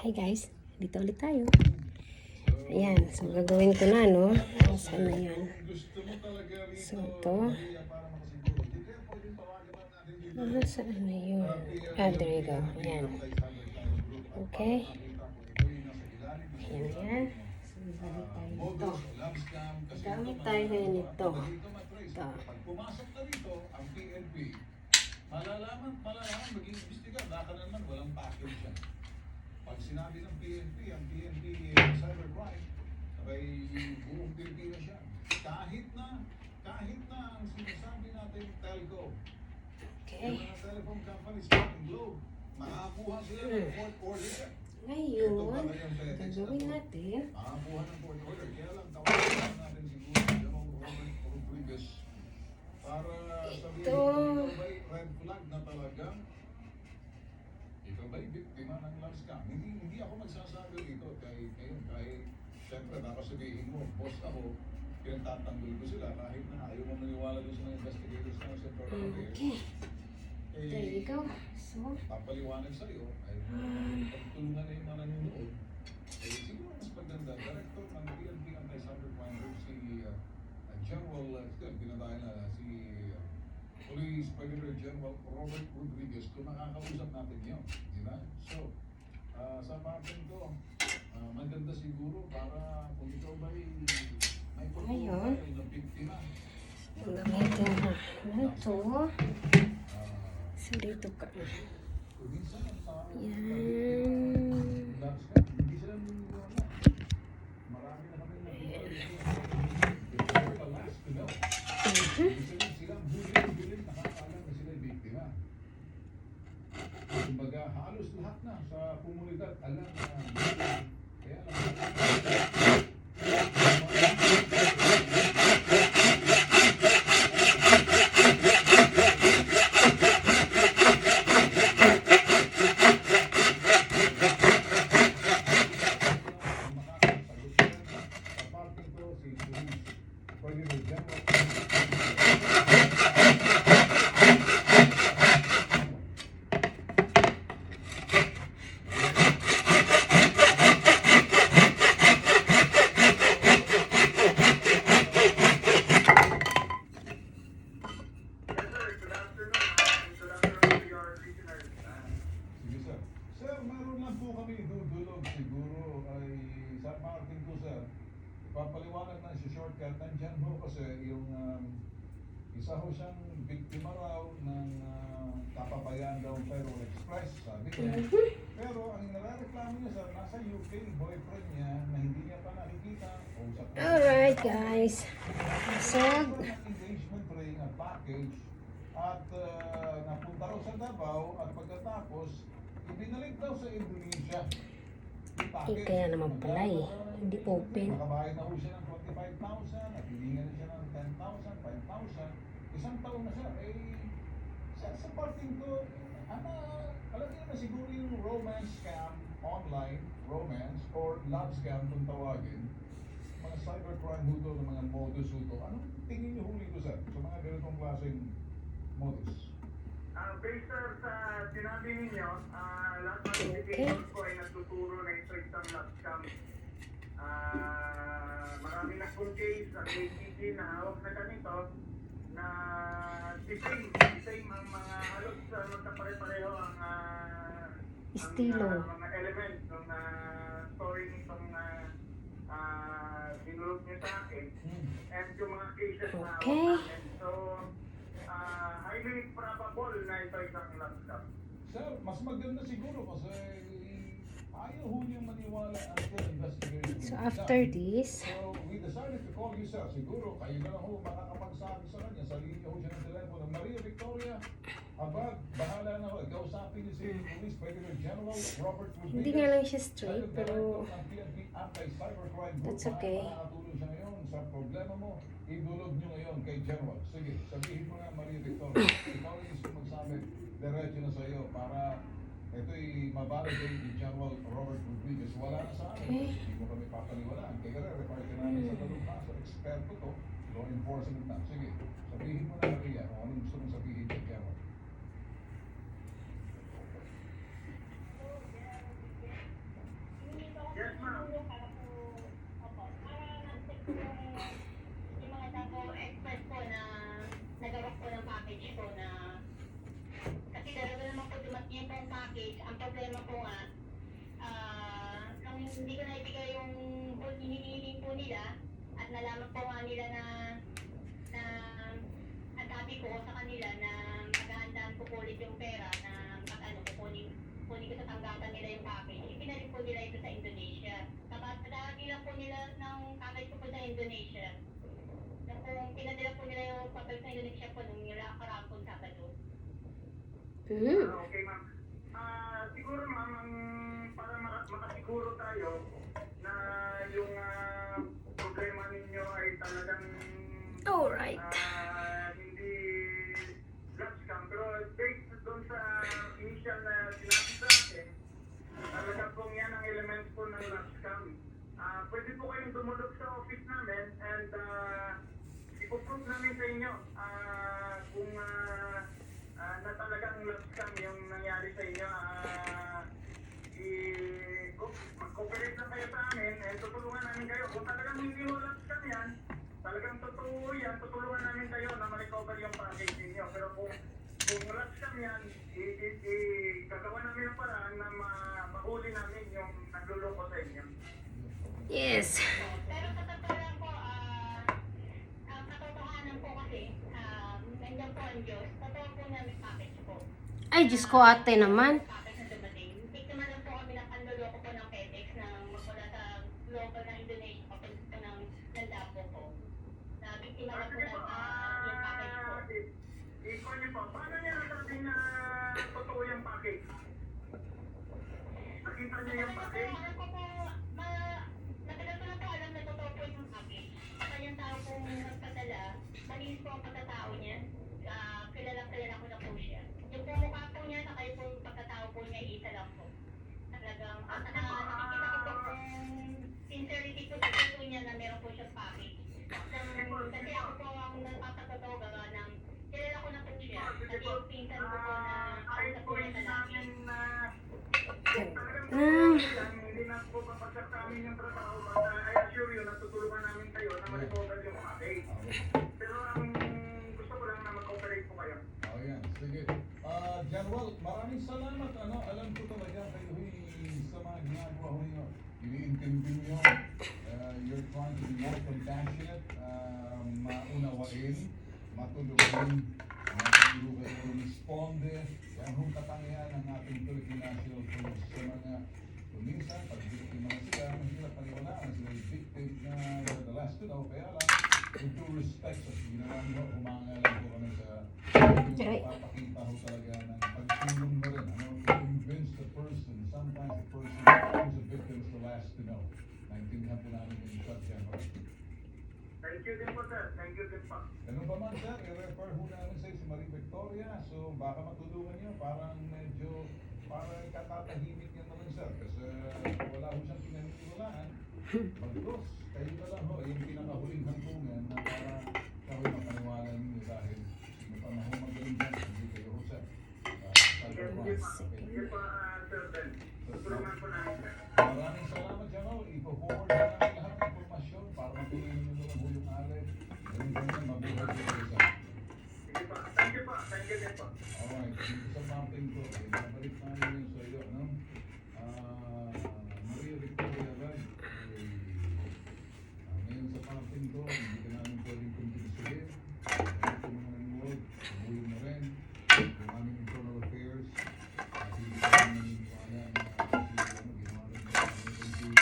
Hi guys, dito ulit tayo. Ayan, so gagawin ko na, no? Saan na yan? So ito. Saan na yun? There you go. Ayan. Okay. Ayan, ayan. So balik tayo dito. Gamit tayo ngayon ito. Ito. Malalaman, mag-iimbestiga, baka naman walang package yan. Pag sinabi ng PNP, ang PNP cybercrime, sabay buong Pilipinas yan. Kahit na ang sinasabi natin telco, yung mga telephone companies ng globe, makakuha sila ng court order. Ngayon, gagawin natin. Makakuha ng court order. Kaya lang, tawagan natin siguro yung Rodriguez para sabihin ikaw ba'y red flag na talagang ikaw ba'y biktima ng love scam? Hindi ako magsasabi dito kahit syempre baka sabihin mo, boss ako, pinagtatanggol ko sila kahit na ayaw mo maniwala doon sa mga investigators na sa Okay. There you go. So, papaliwanag sa'yo ay pagtulungan na yung mga nanonood siguro mas maganda director ng PNP Anti-Cybercrime Group si General pinatayan na si Police Brigadier General Robert Rodriguez kung nakakausap natin yun, di ba? So, sa parte ko, maganda siguro para kung ikaw ba'y may pagkuhan na biktima. gamitin na ito. So, dito ka. Yan. Hindi sila naniniwala. Marami na kami silang bulit nakakala na sila biktima. Kumbaga, halos lahat na sa komunidad alam na kaya papaliwanag na si shortcut nandyan ho kasi yung isa ho siyang biktima raw ng kapabayaan daw Federal Express, sabi niya. Pero ang nare-reklamo niya sir, nasa UK boyfriend niya na hindi niya pa nakikita. Alright guys. So, engagement ring at package at napunta raw sa Davao at pagkatapos ibinalik daw sa Indonesia. kaya naman pala eh. Hindi open. Nakabayad na ho siya ng 25,000 at hilingan na siya ng 10,000, 5,000. Isang taon na siya. Sa parting ko, alam niyo na siguro yung romance scam, online romance or love scam kung tawagin. Mga cybercrime ho ng mga modus ho. Anong tingin niyo huli ko sir sa mga ganitong klaseng modus? Based sir sa sinabi ninyo, lahat ng investigations ko ay nagtuturo na ito isang love scam. Marami na kong case at ACG na hawak na ganito na the same ang mga halos magkapare-pareho ang estilo. mga elements ng story nitong dinulog niyo sa akin and yung mga cases na hawak natin. So, highly probable na ito isang love scam. Sir, mas maganda siguro kasi ayaw ho niyang maniwala until investigation. So after this, So we decided to call you sir. Siguro kayo na ho makakapagsabi sa kanya. Sa linya ho siya ng telepono. Maria Victoria, abag, bahala na ho. Kausapin niyo si Police Brigadier General Robert Rodriguez. hindi nga lang siya straight, pero that's okay. Nakatulong siya ngayon sa problema mo. Idulog niyo ngayon kay General. Sige, sabihin mo na Maria Victoria. Ikaw rin gusto magsabi. Diretso na sa iyo para ito'y mabalagay ni General Robert Rodriguez. Wala na sa amin. Hindi mo kami papaniwalaan. Kaya refer ka namin sa talong sa eksperto to, law enforcement na. Sige, sabihin mo na Maria kung anong gusto mong sabihin kay General. yung mga tapo express ko na nagawak ko ng package ko na kasi dalawa naman po dumating yung pong package. Ang problema ko nga, nung hindi ko naibigay yung hinihiling po nila at nalaman po nga nila na ang sabi ko sa kanila na maghahandaan ko po ulit yung pera na kukunin ko sa tanggapan nila yung package. Ipinalit po nila ito sa Indonesia. Tapos padahagi lang po nila ng package ko po sa Indonesia. Na kung pinadala po nila yung papel sa Indonesia po nung nila karapon Sabado. Okay, ma'am. Siguro, ma'am, para makasiguro tayo na yung problema ninyo ay talagang Alright. hindi love scam. Pero based doon sa initial na sinabi sa akin, talaga pong yan ang elements po ng love scam. Pwede po kayong dumulog sa office namin and ipuprove namin sa inyo kung na talagang love scam yung nangyari sa inyo. Mag-cooperate lang kayo sa amin and tutulungan namin kayo. Kung talagang hindi mo love scam yan, talagang totoo yan, tutulungan namin kayo na ma-recover yung package ninyo. Pero kung love scam yan, gagawa namin ang paraan na mahuli namin yung nagluloko sa inyo. Yes. Pero sa totoo lang po, ang katotohanan po kasi, nandiyan po ang Diyos. Totoo po namin package po. Ay, Diyos ko ate naman. Package na dumating. Biktima lang po kami ng panloloko po ng FedEx na magmula sa global na Indonesia papunta po ng Davao po. Na biktima lang po Sige po, yung package po. ikon niyo po, paano niya nasabi na totoo yung package? Nakita niyo yung package? Alam ko po, matagal ko na po alam na totoo po yung package. Saka yung tao pong nagpadala, malinis po ang pagkatao niya. Kilala ko na po siya. Yung po mukha po niya, saka yung pong pagkatao po niya, isa lang po. Talagang, nakikita ko po kung sincerity po sa puso niya na meron po siyang package. Kasi ako po ang nagpapatotoo gawa ng kilala ko na po siya. Kasi yung pinsan ko po na kausap po niya palagi. Hindi na po kapagkat sa amin yung trabaho, I assure you na tutulungan namin kayo na ma-recover yung package. Pero ang gusto ko lang na mag-cooperate po kayo. Oh, yan. Sige. General, maraming salamat. Alam ko talaga kayo sa mga ginagawa ho niyo. Iniintindi niyo. You're trying to be more compassionate, maunawain, matulungin, matulungan kayo rumisponde. Yan hong katangian ng ating Philippine National Police sa mga minsan, pag biktima sila, mahirap paniwalaan sila yung victim na the last to know. Kaya lang, with due respect sa ginawa niyo, humangalan po kami sa papakita ho talaga ng pagtulong na rin. To convince the person, sometimes the person who's a victim is the last to know. Naintindihan po namin yung subject. Thank you din po, sir. Thank you din po. Ganun pa man, sir, i-refer ho namin sa si Marie Victoria. So, baka matulungan niyo. Parang medyo, parang katatahimik niya naman, sir. Kasi wala ho siyang pinaniniwalaan. Pagdos, kayo na lang ho. Yung pinakahuling hantungan na para kahoy mapaniwala ninyo dahil sino pa na ho magaling dyan. Hindi kayo ho, sir. Sige po, sir Ben. Tutulungan po namin, sir. Maraming salamat, General. Ipo-forward na namin lahat ng informasyon para matuloy ninyo naman ho yung alay. Ganun ganun, mabuhay po kayo, sir. Sige po. Thank you po. Thank you din po. Alright, dito sa mapping ko, nabalik namin yun sa iyo, no? Maria Victoria Raj, ngayon sa mapping ko, hindi ka namin pwedeng kumbinsihin. Ngayon po mga nanood, umuwi mo rin. Yung aming internal affairs, hindi ka namin naniniwala na ginawa rin sa aming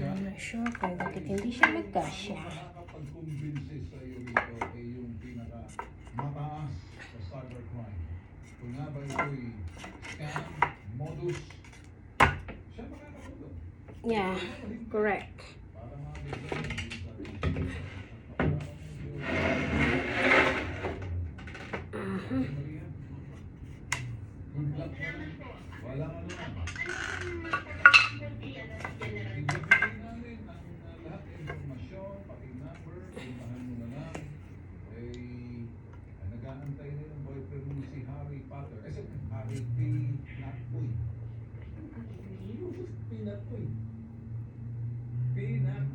I'm not sure kung bakit hindi siya magkasya. makakapag-kumbinsi sa iyo rito ay yung pinaka-mataas sa cybercrime. Kung nga ba ito'y scam, modus, siya makakatulong. Yeah, correct. Para mabigyan ng Maria, good luck na lang. Wala ka naman. Ibigay namin ang lahat ng informasyon, pati number, puntahan mo na lang. Nag-aantay na yung boyfriend mo si Harry Potter. Harry Pinatoy. Pinatoy. Pinat.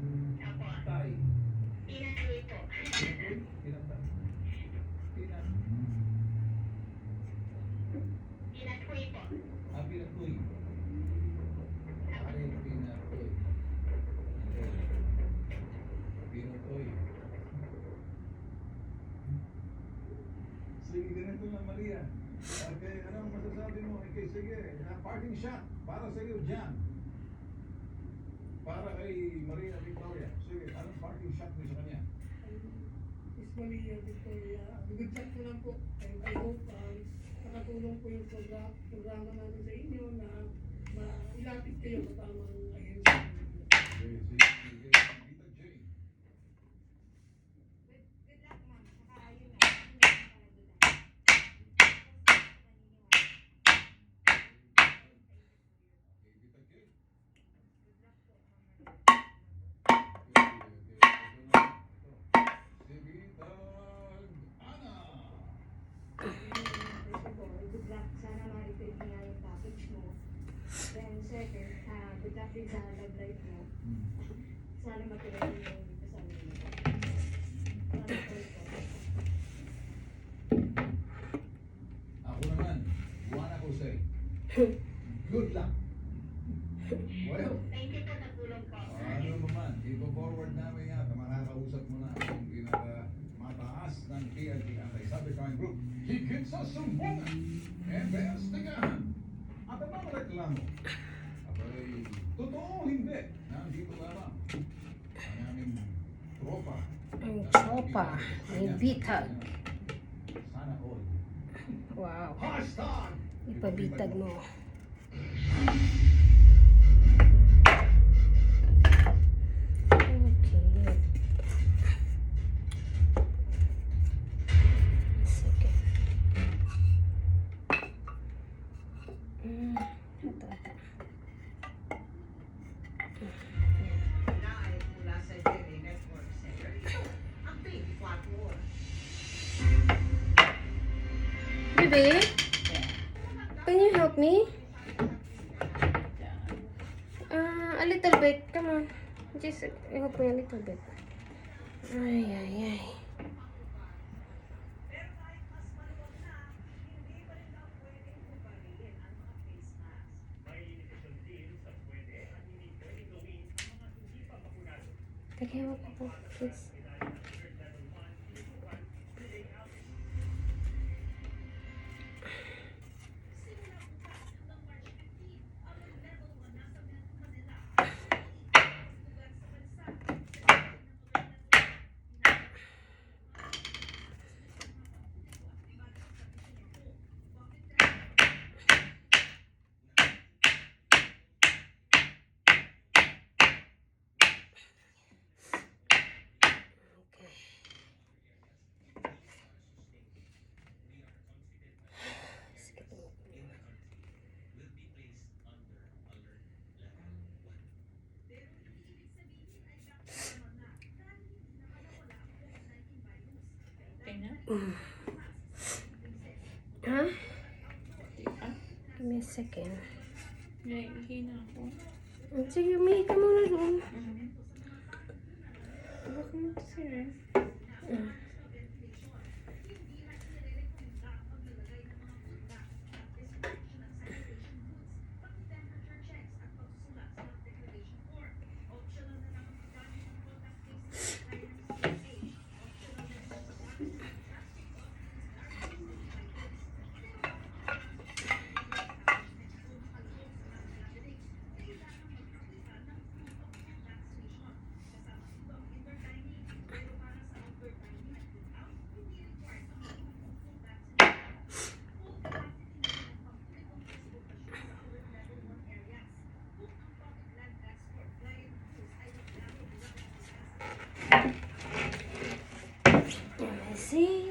yan. Okay, anong masasabi mo? Okay, sige, parting shot para sa iyo dyan. Para kay Maria Victoria. Sige, anong parting shot mo sa kanya? Miss Maria Victoria, good luck ko lang po. And I hope nakatulong po yung programa namin sa inyo na mailapit kayo sa tamang ahensya. Sige, sige, Tita Jane. Good luck, ma'am. Saka yun nga, hindi naman talaga Okay, Tita Kate. good luck po, ma'am. Si Tita Ana. First of all, good luck. Sana ma-repeat mo nga yung package mo. Then second, good luck din sa love life mo. Sana matuloy mo yung dito sa amin. Salamat po ito. Ako naman, Juana Jose. Good luck. Well, Thank you po sa tulong po. ano naman, ipo-forward namin yan. Makakausap mo na ang pinakamataas ng PLP Anti-Cybercrime Group. Higit sa sumbungan, investigahan, at ang mga reklamo. Abay, totoo hindi. Nandito lamang ang aming tropa. Ang tropa, may bitag. Sana all. Wow. Hashtag! Ipabitag mo. Okay. Sige. Ito. Live mula sa GMA Network Center. Ito ang 24 oras. Baby, can you help me? A little bit. Come on. Just help me a little bit. Ay, ay, ay. Teka, wag po, please. Huh? Give me a second. Naiihi na ako. Sige, umihi ka muna doon. Baka mo ito sila.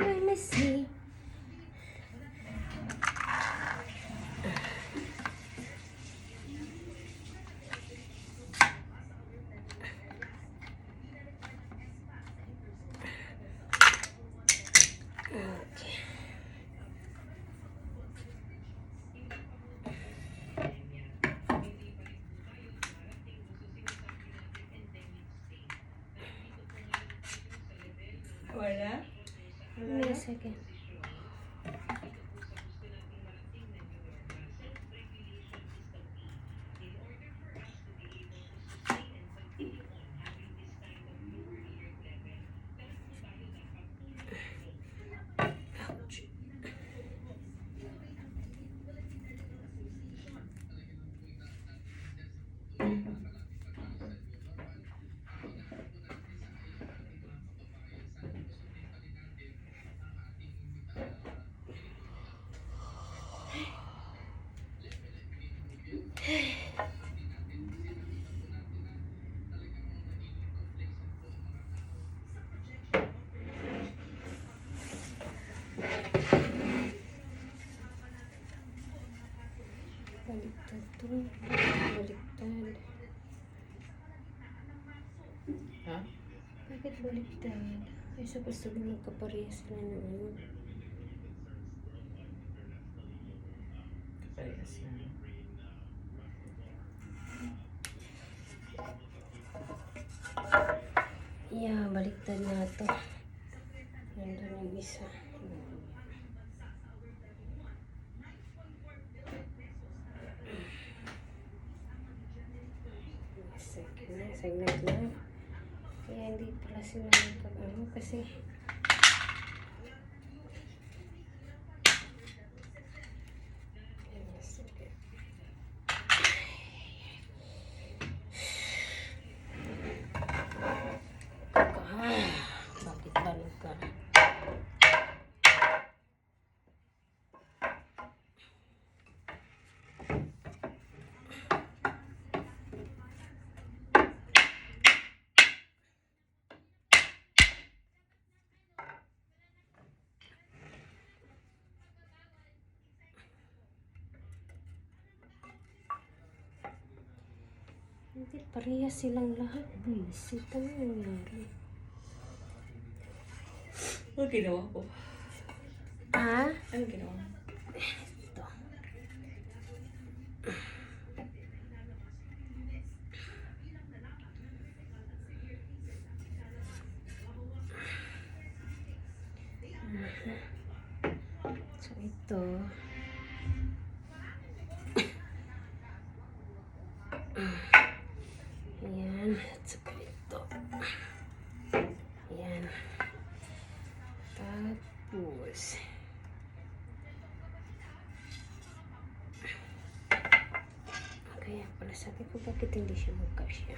Let me see. Okay. Wala? Give me a second. Ouch. Baliktad. Ay, sa gusto mo nagkaparehas sila ng ano. Parehas na. Yeah, baliktad na to. Nandun yung isa. Saglit lang. Kaya hindi pala sila nagkakano kasi bakit balik ka? Hindi, parehas silang lahat. Visit. Ano nangyari? Ano ginawa ko? Ha? Ano ginawa mo? Ito. So, ito. Ayan. At saka ito. Ayan. Tapos. Kaya pala sabi ko bakit hindi siya magkasya.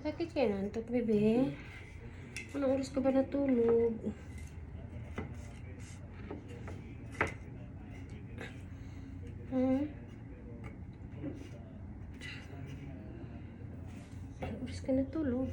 Bakit kaya nantok, bebe? Anong oras ka ba natulog? Hmm? Anong oras ka natulog?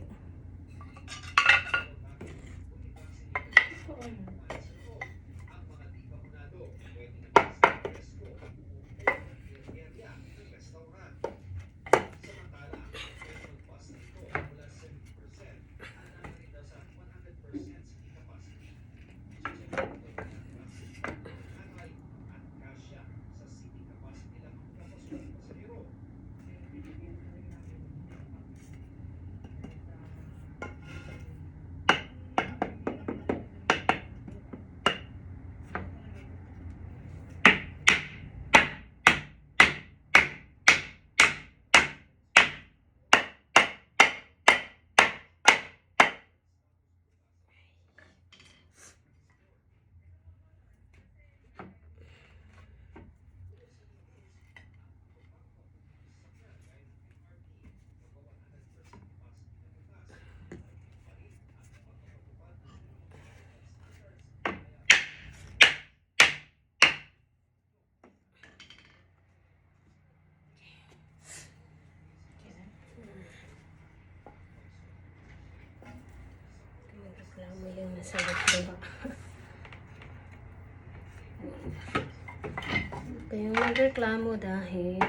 Reklamo yung nasa baba. Kaya nagreklamo dahil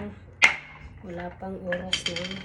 wala pang oras na.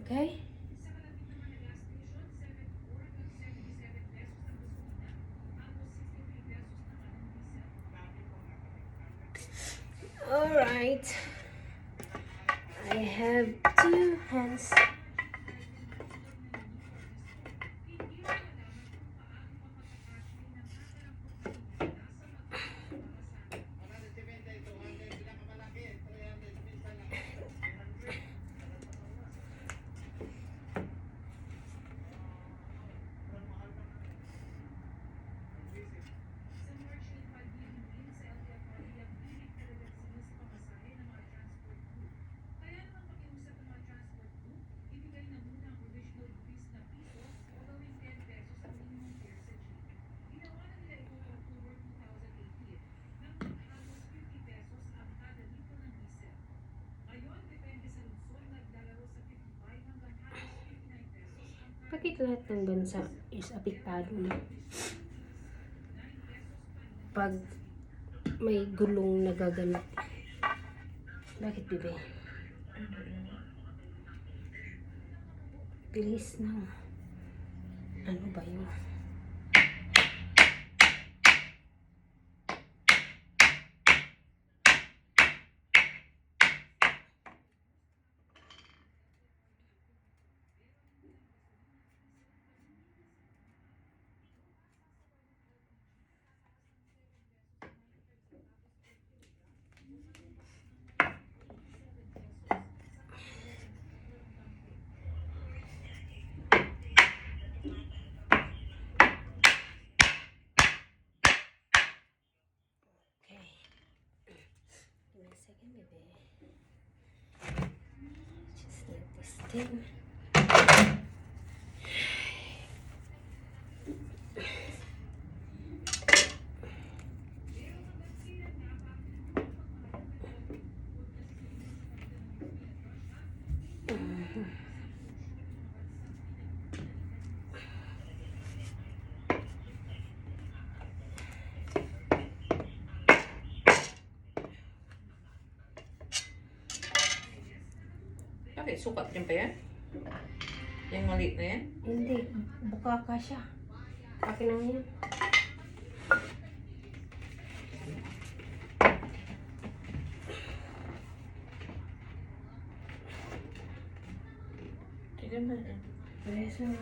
Okay? Alright. I have 2 hands. Bakit lahat ng bansa is apektado na? Pag may gulong nagaganap. Bakit, bebe? Bilis na. Ano ba yun? Second, baby. Just let this thing. Bakit? Sukat din pa yan? Yung maliit na yan? Hindi. Bukaka siya. Akin lang yan. Tignan mo. Yes, ma'am.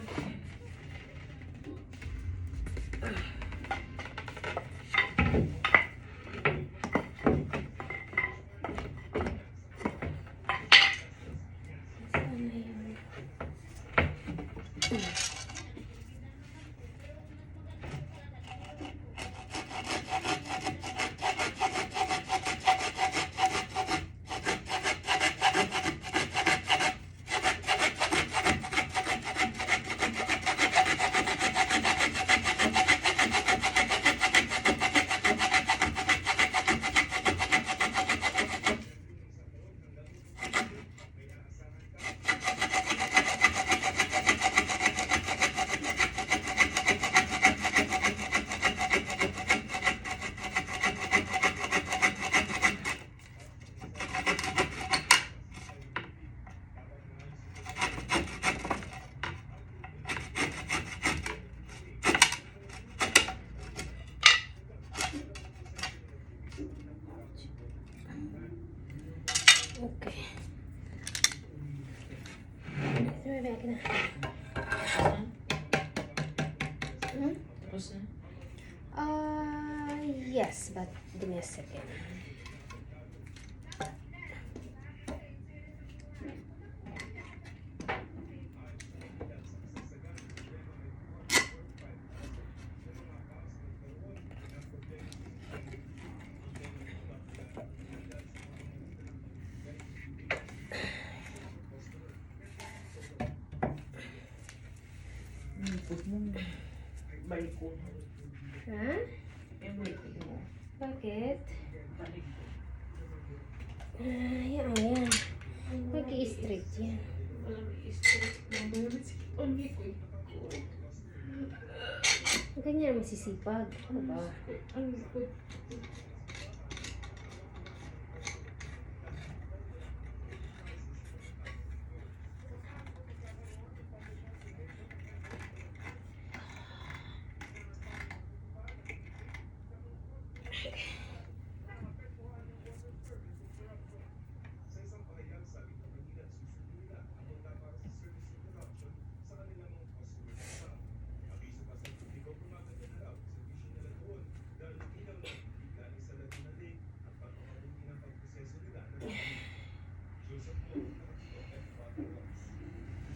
Sabi, akin na. Tapos na? Yes, but give me a second. Ikot mo. Balik ko. Ha? Yung ikot mo. Bakit? Balik ko. Yan, yan. Mag-i-straight yan. Walang i-straight na. Ang ikot ko. Ganyan masisipag. Ano ba? Ang ikot.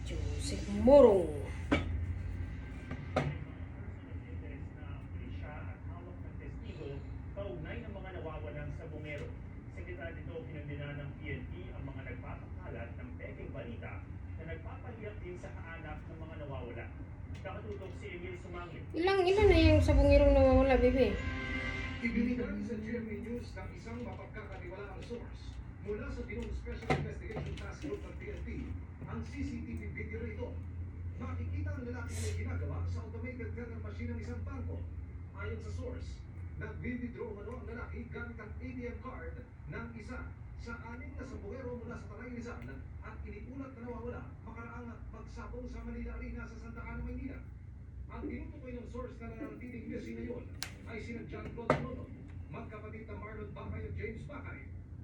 Joseph Morong. Siya at hawak ng testigo kaugnay ng mga nawawalang sabungero. Sekretary nito pinagdina ng PNP ang mga nagpapakalat ng peking balita na nagpapahiyak din sa kaanak ng mga nawawala. Nakatutok si Emil Sumangit. Ilan na yung sabungirong nawawala, bebe? Ibinigay sa GMA News ng isang mapagkakatiwalaang source mula sa Binong Special Investigation Task Group ng PNP ang CCTV video rito. Makikita ang lalaki na ginagawa sa automated teller machine ng isang bangko. Ayon sa source, nag-withdraw ang lalaki gamit ang ATM card ng isa sa 6 na sabungero mula sa Tanay Rizal at iniulat na nawawala makaraang magsabong sa Manila Arena sa Santa Ana, Maynila. Ang tinutukoy ng source na nananatiling missing ngayon ay sina John Claude Nono, magkapatid na Marlon Bacay at James Bacay,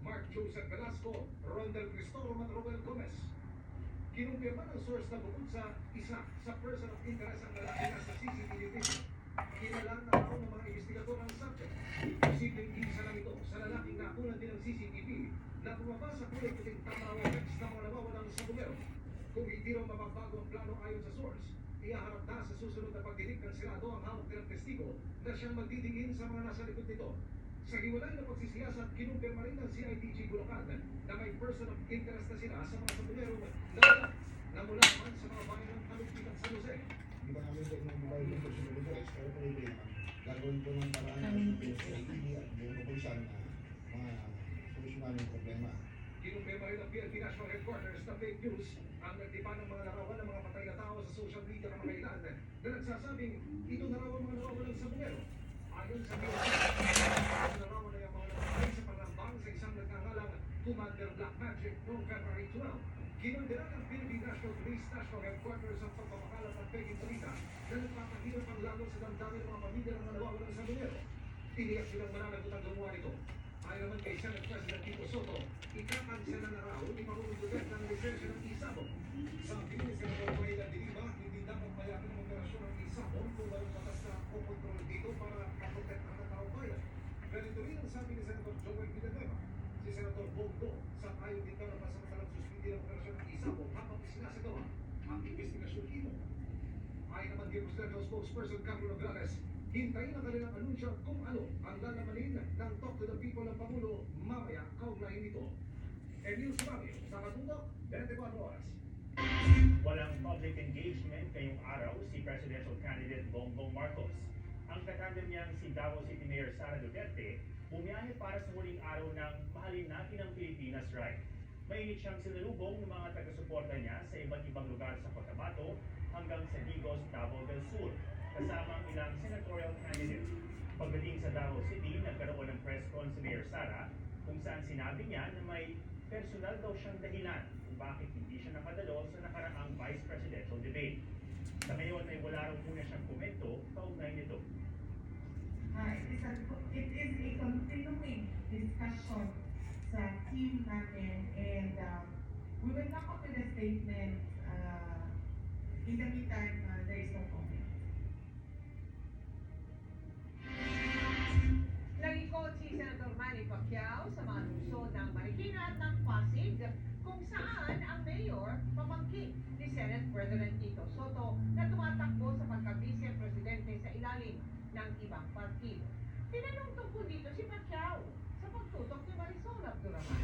Mark Joseph Velasco, Rondel Cristorum at Roel Gomez. Kinumpirma ng source na bukod sa isa sa person of interest ang lalaki na sa CCTV video, kinalan na raw ng mga investigador ang subject. Posibleng isa lang ito sa lalaking nakunan din ng CCTV na bumaba sa kulay puting Tamaraw text ng mga nawawalang sabungero. Kung hindi raw mapagbago ang plano ayon sa source, ihaharap na sa susunod na pagdinig ng Senado ang hawak ng testigo na siyang magdidingin sa mga nasa likod nito. Sa hiwalay na pagsisiyasat, kinumpirma rin ng CIDG Bulacan na may person of interest na sila sa mga sabungero na mula naman sa mga bayan ng Talupit at San Jose. Hindi pa namin ito ng mobile number sa lugares, pero pwede gagawin ko ng paraan ng PSATV at buong kapulisan na solusyonan yung problema. Kinumpirma rin ng PNP National Headquarters na fake news ang nagtipa ng mga larawan ng mga patay na tao sa social media ng mga ilan na nagsasabing ito na raw ang mga nawawalang sabungero. Ayon sa PNP, narawan na yung mga namatay sa panglambang sa isang nagngangalang Commander Black Magic noong February 12. Kinundira ng Philippine National Police National Headquarters ang pagpapakalat ng fake balita na nagpapahirap ang lalo sa damdamin ng mga pamilya ng mga nawawalang sabungero. Tiniyak silang mananagot ang gumawa nito. Ayon naman kay Senate President Tito Soto, ikakansela na raw ni Pangulong Duterte ang lisensya ng isabong. Sabi ni Senador Maynila Diliba, hindi dapat payagan ang operasyon ng isabong kung walang batas na o kontrol dito para kaprotektahan ang tao bayan. Ganito rin ang sabi ni Senador Joel Villanueva. Si Senador Bongo sa ayaw din ka na pasamantalang suspindi ng operasyon ng isabong habang isinasagawa ang investigasyon dito. Ayon naman kay Presidential Spokesperson Carlo Nograles, hintayin ang kanilang anunsyo kung ano ang lalabanin ng Talk to the People ng Pangulo mamaya kaugnay nito. Emil Sumangit, sa Katutok, 24 oras. Walang public engagement ngayong araw si Presidential Candidate Bongbong Marcos. Ang katandem niyang si Davao City Mayor Sara Duterte bumiyahe para sa huling araw ng Mahalin Natin ang Pilipinas Ride. Mainit siyang sinalubong ng mga taga-suporta niya sa iba't ibang lugar sa Cotabato hanggang sa Digos, Davao del Sur, kasama ang ilang senatorial candidates. Pagdating sa Davao City, nagkaroon ng press con si Mayor Sara kung saan sinabi niya na may personal daw siyang dahilan kung bakit hindi siya nakadalo sa nakaraang vice presidential debate. Sa ngayon ay wala raw muna siyang komento kaugnay nito. It is a continuing discussion sa team natin and we will come up with a statement In the meantime, there is no comment. Nag-ikot si Senator Manny Pacquiao sa mga lungsod ng Marikina at ng Pasig kung saan ang mayor pamangkin ni Senate President Tito Soto na tumatakbo sa pagka-vice presidente sa ilalim ng ibang partido. Tinanong tungkol dito si Pacquiao sa pagtutok ni Marisol Abduraman.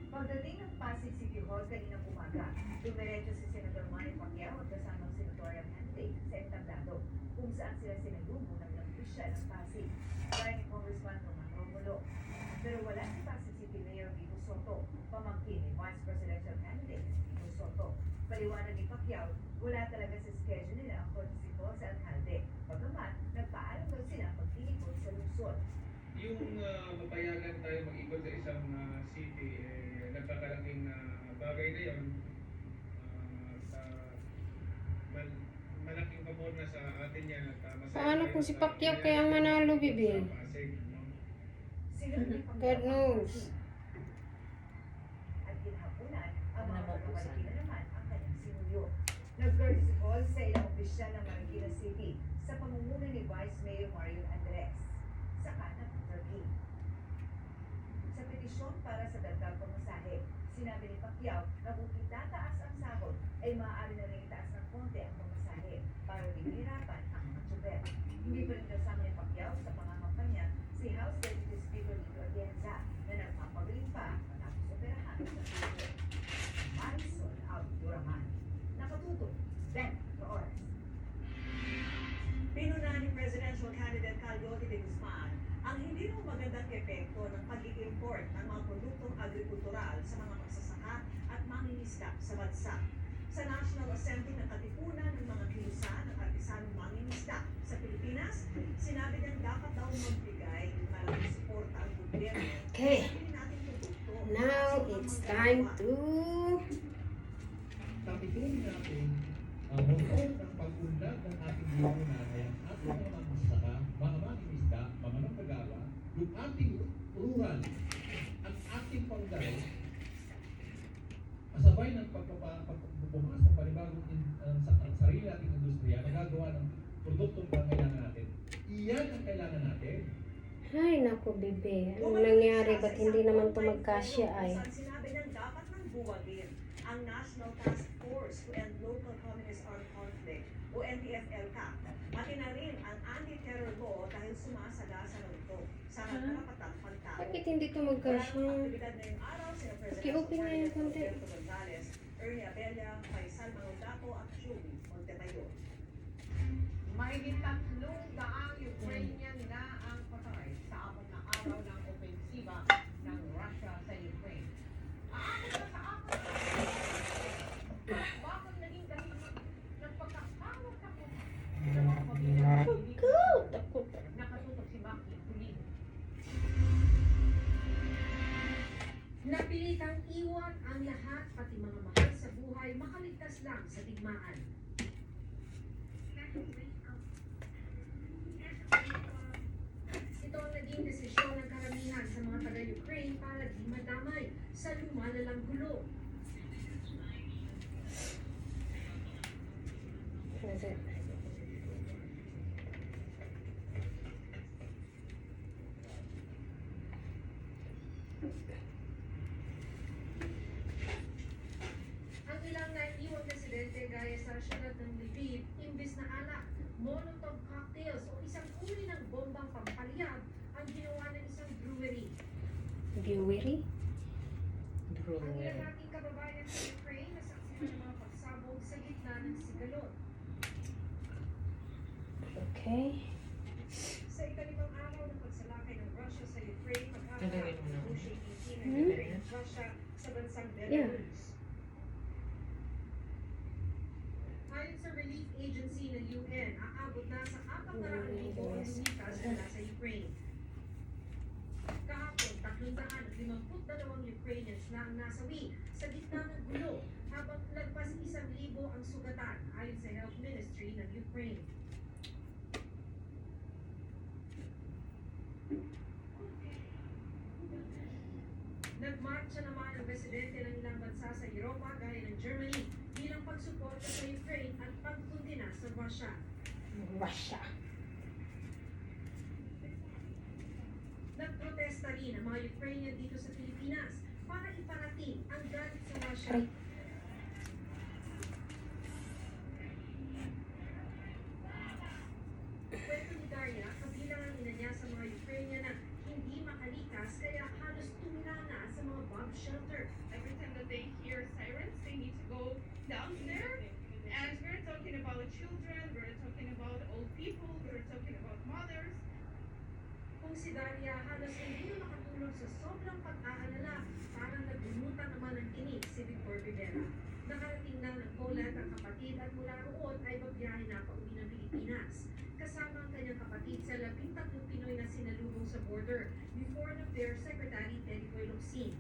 Pagdating ng Pasig City Hall kaninang umaga, dumiretso si Senator Manny Pacquiao at kasamang senatorial candidate sa entablado, kung saan sila sinayumo ng ilang opisyal ng Pasig, gaya ni Congressman Roman Romulo. Pero wala si Pasig City Mayor Vico Soto, pamangkin ni Vice Presidential candidate Vico Soto. Paliwanag ni Pacquiao, wala talaga sa schedule nila ang courtesy call sa alkalde, bagamat nagpaalam daw sila pagtilikod sa lungsod. Yung mapayagan tayo mag-ikot sa isang city, nagkakalaking bagay na yun. Malaking pabor na sa atin yan at masaya Paano tayo kung si sa Pacquiao nangyayari kaya manalo, sa bibi? Pasig, no? Sila ni Pacquiao God knows. at kinhapunan ang mga Ano po, taga-Marikina naman ang kanyang sinulyo. Nag-courtesy call sa ilang opisyal ng Marikina City sa pamumuno ni Vice Mayor Mario Andres sa kanang Turkey. Sa petisyon para sa dagdag pamasahe, sinabi ni Pacquiao na kung itataas ang sahod ay maaari na rin itaas ng konti ang pamasahe para dinihirapan ang mga tsuber. Hindi pa rin kasama ni Pacquiao sa pangangampanya si House Deputy Speaker Lito Atienza na nagpapagaling pa matapos operahan sa Twitter. Marisol Abduraman, nakatutok 24 oras. Pinuna ni Presidential Candidate Calyote de Guzman ang hindi mo magandang epekto ng pag-i-import ng mga produktong agrikultural sa mga magsasaka at mangingisda sa bansa. Sa National Assembly ng Katipunan ng mga kilusan ng artisanong mangingisda sa Pilipinas, sinabi niyang dapat daw magbigay ng malaking suporta ang gobyerno. Okay. sa nating produkto. Now it's time to Tapitin natin ang motor ng pag-unlad ng ating lipunan ay ang ating mga magsasaka, mga mangingisda, mga manggagawa, yung ating rural at ating panggay, kasabay ng pagbubukas ng panibagong sarili nating industriya na gagawa ng produktong pangailangan natin. Iyan ang kailangan natin. Ay, naku, bibi. Anong nangyari? Ba't hindi naman ito magkasya ay? Sinabi niyang dapat nang buwagin ang National Task Force to End Local Communist Armed Conflict o NTF-ELCA. Pati na rin ang anti-terror law dahil sumasagasa na ito sa karapatang pagtao. Bakit hindi ito magkasya? Aktibidad ngayong araw sina Okay-open nga yung konti. Roberto Gonzales, Ernie Abella, Faisal Manoldato at Joey Montemayor. Mahigit 300 Ukrainian na ang patay sa 4 na araw ng opensiba ng Russia sa Ukraine. Aabot na sa 4 na bakit naging dahilan ng pagkakawag ako sa mga pamilya ng Takot. nakatutok si Maki Pulido. Napilitang iwan ang lahat pati mga mahal sa buhay makaligtas lang sa digmaan. Ito ang naging desisyon ng karamihan sa mga taga-Ukraine para di madamay sa lumalalang gulo. That's it. Ang ilang naiiwang residente gaya sa syudad ng Lviv, imbis na alak, molotov cocktails o isang uri ng bombang pampaliyab ang ginawa ng isang brewery. Brewery? Ang Brewery. ilang ating kababayan sa Ukraine nasaksihan ng mga pagsabog sa gitna ng sigalot. Okay. Sa ikalimang araw ng pagsalakay ng Russia sa Ukraine, Nagawin mo na. negotiating Hmm? ng Russia sa bansang Belarus. Ayon sa relief agency ng UN, aabot na sa 400,000 ang lumikas mula sa Ukraine. Kahapon, 352 Ukrainians na ang nasawi sa gitna ng gulo, habang lagpas 1,000 ang sugatan ayon sa Health Ministry ng Ukraine. Nagmarcha naman ang residente ng ilang bansa sa Europa gaya ng Germany, suporta sa Ukraine at pagkundina sa Russia. Russia. Nagprotesta rin ang mga Ukrainian dito sa Pilipinas para iparating ang galit sa Russia. Aray. Kwento ni Daria, kabilang ang ina niya sa mga Ukrainian na hindi makalikas kaya halos tumira na sa mga bomb shelter. Every time that they hear sirens, they need to go down there. And we're talking about children, we're talking about old people, we're talking about mothers. Kung si Daria halos hindi na makatulog sa sobrang pag-aalala, parang nagbumutan naman ng tinig si Victor Rivera. Nakarating na ng Poland ang kapatid at mula roon ay babiyahe na pauwi ng Pilipinas. Kasama ang kanyang kapatid sa 13 Pinoy na sinalubong sa border ni Foreign Affairs Secretary Teddy Boy Locsin.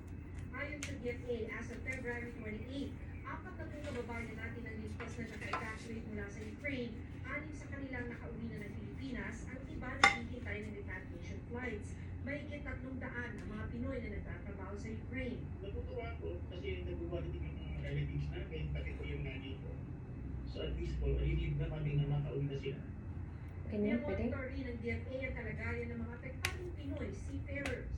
Ayon sa DFA, as of February 28, 4 kababayan natin ang ligtas na naka-evacuate mula sa Ukraine, 6 sa kanilang nakauwi na ng Pilipinas, ang iba naghihintay ng repatriation flights. Mahigit 300 ang mga Pinoy na nagtatrabaho sa Ukraine. Natutuwa ko kasi nagbubuhat din yung mga relatives namin, pati ko yung nanay ko. So at least po, relieved na kami na makauwi na sila. Ganyan, pwede? Monitor rin ng DFA ang kalagayan ng mga apektadong Pinoy seafarers.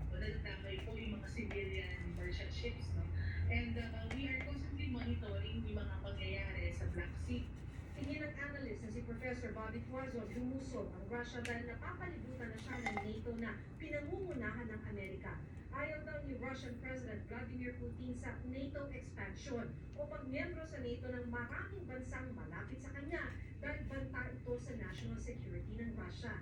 Natatakay po yung mga civilian merchant ships, no? And we are constantly monitoring yung mga pangyayari sa Black Sea. Tingin ng analyst na si Professor Bobby Tuazon, lumusog ang Russia dahil napapalibutan na siya ng NATO na pinangungunahan ng Amerika. Ayaw daw ni Russian President Vladimir Putin sa NATO expansion o pagmiyembro sa NATO ng maraming bansang malapit sa kanya dahil banta ito sa national security ng Russia.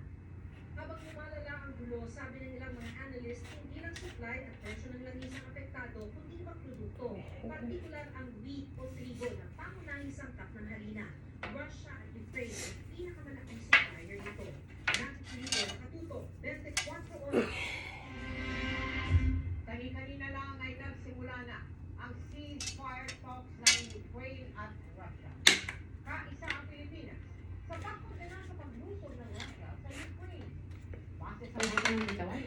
Habang lumalala ang gulo, sabi ng ilang mga analyst, hindi lang supply at presyo ng langis ang apektado, kundi ibang produkto, partikular ang wheat o trigo na pangunahing sangkap ng harina. Russia at Ukraine ay pinakamalaking supplier nito. Nakikilito, nakatuto, 24 oras. Kani-kanina lang ay nagsimula na ang ceasefire talks ng Ukraine at Russia. Kaisa ang Pilipinas sa pagkundina sa paglusog ng Russia sa Ukraine. Base sa mga Pilipinas,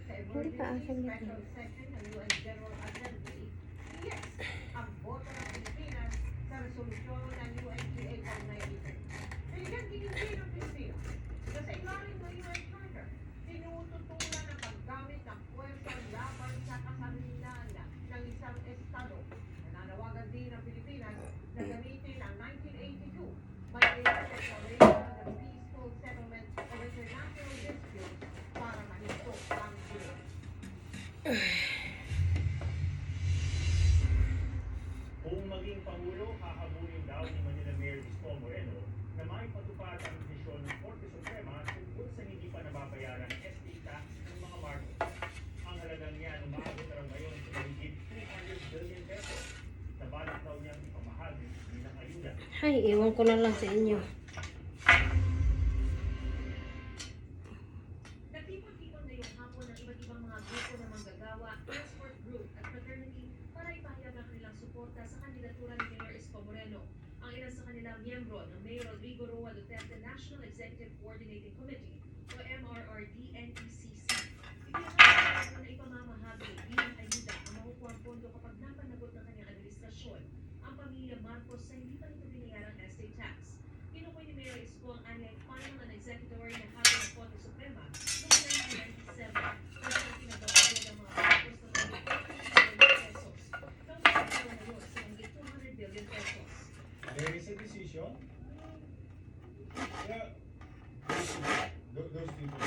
sa emergency special session ng UN General Assembly, yes, ang boto ng Pilipinas sa resolusyon ng UNGA on 92. Binigyan din ng Pilipinas na sa ilalim ng UN Charter, tinututulan ang paggamit ng puwersa laban sa kasarinlan ng isang estado. Nananawagan din ng Pilipinas na gamitin ang 1982 Manila Declaration of the Peaceful Settlement of International Disputes para mahinto ang gulo. Kung maging Pangulo, hahabulin daw ni Manila Mayor Isko Moreno na maipatupad ang desisyon ng Korte Suprema tungkol sa hindi pa nababayaran ng estate tax ng mga Marcos. Ang halagang niyan umaabot na raw ngayon sa mahigit 300 billion pesos na balak daw niyang ipamahagi bilang ayuda. Ay, iwan ko na lang sa inyo. Nagtipon-tipon ngayong hapon ng iba't ibang mga grupo ng manggagawa, transport group at fraternity para ipahayag ang kanilang suporta sa kandidatura ni Mayor Isko Moreno. Ang ilan sa kanilang miyembro ng Mayor Rodrigo Roa Duterte National Executive Coordinating Committee o MRRD-NECC. Ipinakita na ipamamahagi bilang ayuda ang makukuha ang pondo kapag napanagot ng kanyang administrasyon ang pamilya Marcos sa hindi pa nito binayarang estate tax. Tinukoy ni Mayor Isko ang anyang final and executory na hapon ng Korte Suprema noong 1997 kung saan pinagbabayad ang mga Marcos ng 40 billion pesos. Nang makakaroon na yun sa hanggang 200 billion pesos. There is a decision. Yeah. Those people.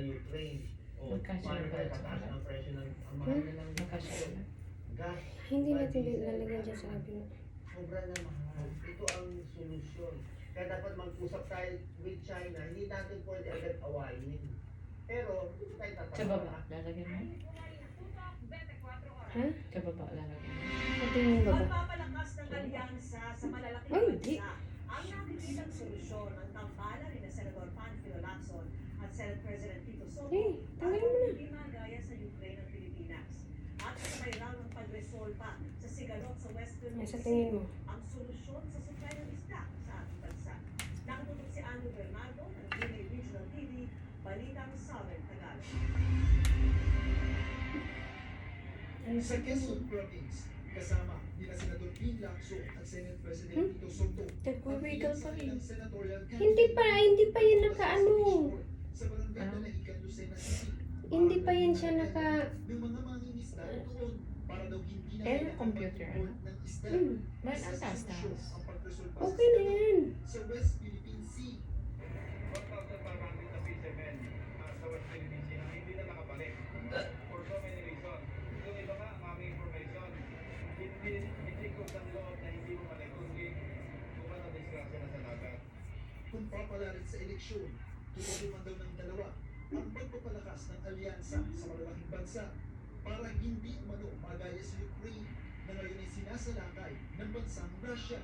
Ukraine. O Magkasya paano na tayo ba tataas ito? ng presyo ng ang mahal na ng Magkasya na. gas. Hindi natin diesel, lalagyan dyan sa kabila. Sobra na mahal. Ito ang solusyon. Kaya dapat mag-usap tayo with China. Hindi natin pwede agad awayin. Pero, hindi tayo Sa tatawa. baba, lalagyan mo? Ha? Sa baba, lalagyan mo? Ito yung baba. Pagpapalakas ng alyansa sa malalaking Ay, hindi. bansa ang nakikitang solusyon ng tambalan ni Senador Panfilo Lacson at Senate President Tito Soto Eh, para tanggalin mo na. hindi magaya sa Ukraine at Pilipinas. At kasabay raw ng pagresolba sa sigalot sa Western Ay, sa tingin mo. ang solusyon sa supply ng isda sa ating bansa. Nakatutok si Andrew Bernardo ng GMA Regional TV, Balitang Southern Tagalog. Sa Quezon Province, kasama nila Senador Pin Lacson at Senate President Tito Soto. Nagwe-wiggle pa rin. Ang senatorial Hindi pa yan nakaano. sa barangay na Naikan, Lucena City. Hindi pa yan siya naka... Ng mga mangingisda doon para daw hindi na Eh, computer, ano? ng isda. Ba't Isa ang sa taas-taas? solusyon ang pagresolba sa Okay na sigalot yan. sa West Philippine Sea. 1,500 na fishermen sa West Philippine Sea na hindi na nakabalik for so many reasons. Yung iba nga, ang aming information, hindi ko sa loob na hindi mo balik kundi kumano disgrasya na sa dagat. Kung papalarin sa eleksyon, tutulungan daw ng dalawa ang pagpapalakas ng alyansa sa malalaking bansa para hindi umano magaya sa Ukraine na ngayon ay sinasalakay ng bansang Russia.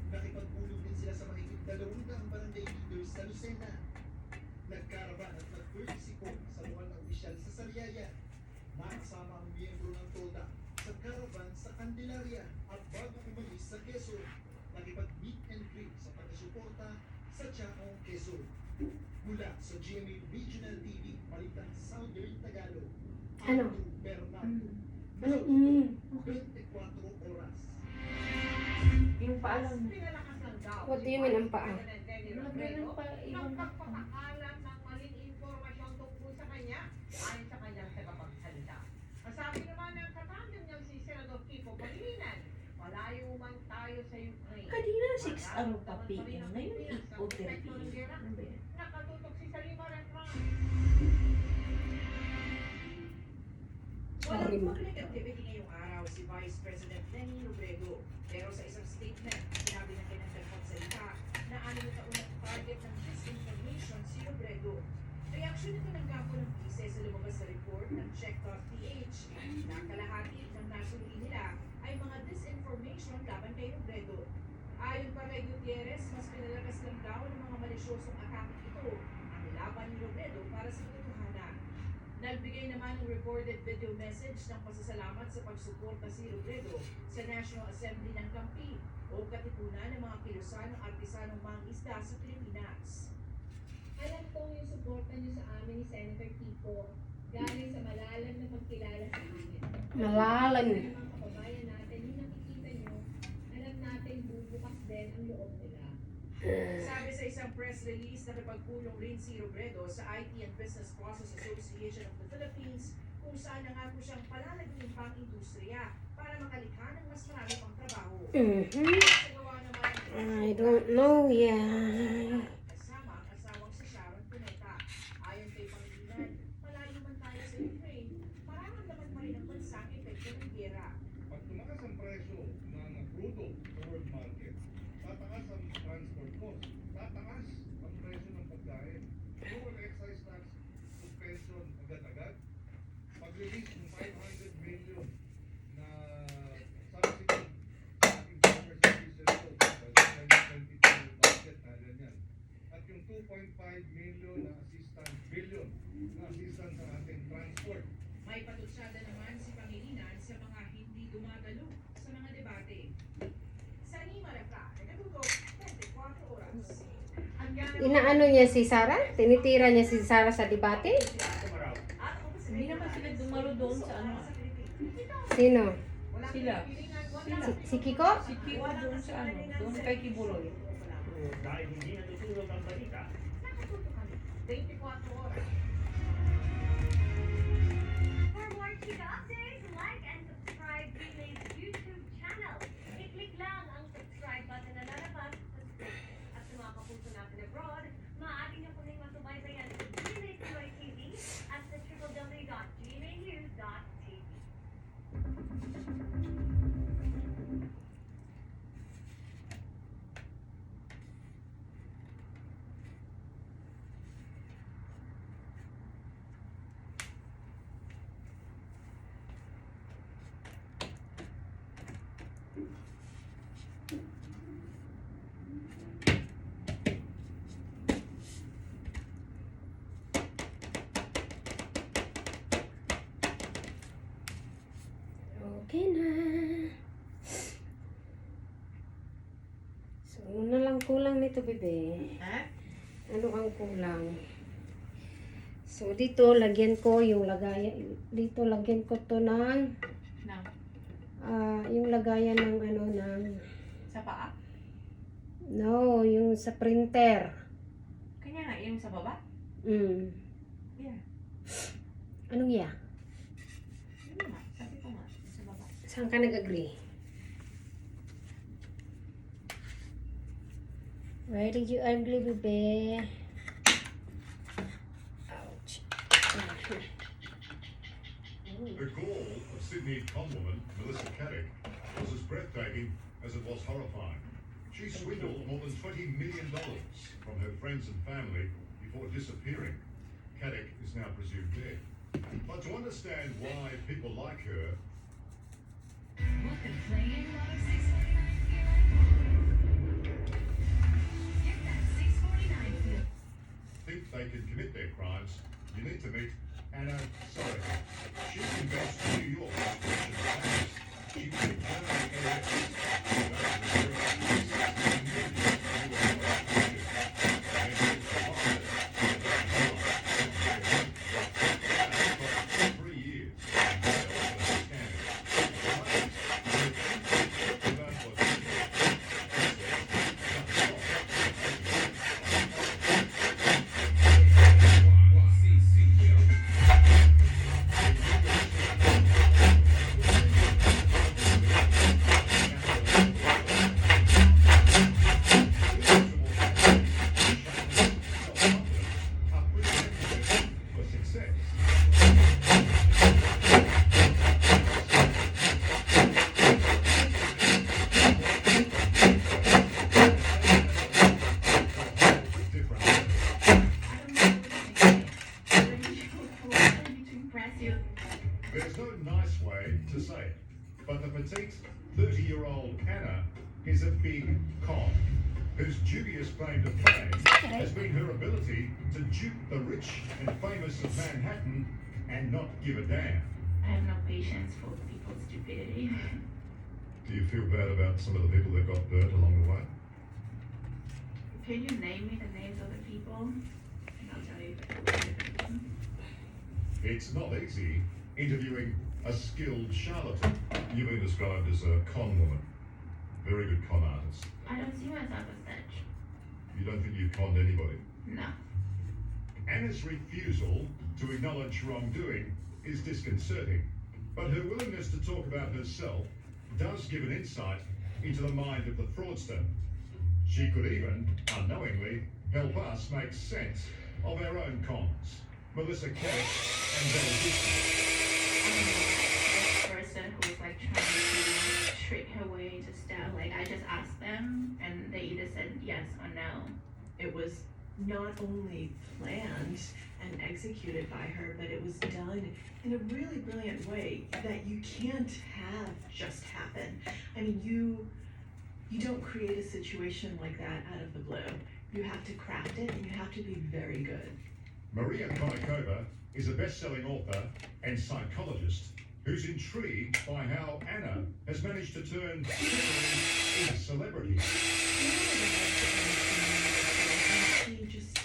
Nakipagpulong din sila sa mahigit 200 barangay leaders sa Lucena. Nagkaraban at nag-courtesy call sa lokal na opisyal sa Sariaya. Nakasama ang miyembro ng TODA sa caravan sa Candelaria at bago umalis sa Quezon, nakipag-meet and greet sa pagkasuporta sa Chaong Quezon. Mula sa GMA Regional TV, Balitang Southern Tagalog, Ano? Andrew Bernardo. Ano? 24 oras. Yung paalam mo. Pinalakas ng daw What do you mean ang paa? Ganun pa, ng ibang pagpapakalat ng maling impormasyon tungkol sa kanya ayon sa kanyang tagapagsalita. Masabi naman ng katandem niyang si Senador Kiko Pangilinan, malayo man tayo sa Ukraine. Kanina 6 araw pa PM. Ngayon 8 o 30. Ano ba yan? Nakatutok si Salima Retran. Walang public activity ngayong araw si Vice President Lenny Robredo. Pero sa isang statement, sinabi ng kanyang tagapagsalita na 6 na taon na target ng disinformation si Robredo. Reaksyon nito ng kampo ng bise sa lumabas na report ng Check.ph na kalahati ng nasuri nila ay mga disinformation laban kay Robredo. Ayon pa kay Gutierrez, mas pinalakas lang daw ng mga malisyosong atake ito ang laban ni Robredo para sa katotohanan. Nagbigay naman ng recorded video message ng pasasalamat sa pagsuporta si Robredo sa National Assembly ng Campi o katipunan ng mga kilusan ng artisanong mangisda sa Pilipinas. Alam kong yung suporta niyo sa amin ni Senator Kiko galing sa malalim na pagkilala sa amin. Malalim. Sa mga kababayan natin, yung nakikita niyo, alam natin bubukas din ang loob nila. Sabi sa isang press release na napagpulong rin si Robredo sa IT and Business Process Association of the Philippines kung saan nangako siyang palalaging pang industriya para makalikha ng mas marami pang trabaho. Sa gawa naman I don't know yan. kasama ang asawang si Sharon Cuneta. Ayon kay Pangilinan, malayo man tayo sa Ukraine, mararamdaman pa rin ang bansa ang epekto ng gera. Pag tumakas ang presyo ng crudo sa world market, tataas ang transport cost, tataas ang presyo ng pagkain. Fuel excise tax suspension agad-agad, pag-release ng 500 million na subsidy sa ating farmers and fisheries code sa 2022 budget na ganyan. At yung 2.5 million na assistance, billion na assistance sa ating transport. May patutsada naman si Pangilinan sa mga hindi dumadalo sa mga debate. Sa Lima Refra, nagatutok 24 oras. Inaano niya si Sarah? Tinitira niya si Sarah sa debate? Hindi naman sila dumalo doon sa ano. Sino? Sila. Si Kiko? Si Kiko doon sa ano. Doon kay Kibuloy. Dahil hindi natutulog ang balita, 24 oras. For more chika updates, like and subscribe to May's YouTube channel. I-click lang ang subscribe button na lalabas sa screen. At sa mga kapuso natin abroad, maaari niyo po rin masubaybayan sa GMA Pinoy TV at sa www.gmanews.tv. Okay na. So, ano na lang kulang nito, bebe? Ha? Ano ang kulang? So, dito, lagyan ko yung lagayan. Dito, lagyan ko to ng yung lagayan ng ano, ng Sa paa? no, yung sa printer. Kanya nga, yung sa baba? Mm. Yeah. Anong yeah? Yun nga, sabi ko nga, sa baba. Saan ka nag-agree? Where did you agree, bebe? Ouch. The goal of Sydney conwoman Melissa Caddick was as breathtaking as it was horrifying. She swindled more than $20 million from her friends and family before disappearing. Caddick is now presumed dead. But to understand why people like her, think they can commit their crimes, you need to meet Anna Sorokin. She convinced New York Corporation Paris. She was a German There's no nice way to say it, but the petite 30-year-old Anna is a big con, whose dubious claim to fame has been her ability to dupe the rich and famous of Manhattan and not give a damn. I have no patience for people's stupidity. Do you feel bad about some of the people that got burnt along the way? Can you name me the names of the people? And I'll tell you if I believe it. It's not easy interviewing a skilled charlatan. You've been described as a con woman. Very good con artist. I don't see myself as such. You don't think you've conned anybody? No. Anna's refusal to acknowledge wrongdoing is disconcerting, but her willingness to talk about herself does give an insight into the mind of the fraudster. She could even, unknowingly, help us make sense of our own cons. Melissa Caddick and Bella I'm the person who was like trying to trick her way into stuff. Like I just asked them and they either said yes or no. It was not only planned and executed by her, but it was done in a really brilliant way that you can't have just happen. I mean, you don't create a situation like that out of the blue. You have to craft it and you have to be very good. Maria Konnikova is a best-selling author and psychologist who's intrigued by how Anna has managed to turn trickery into celebrity. She just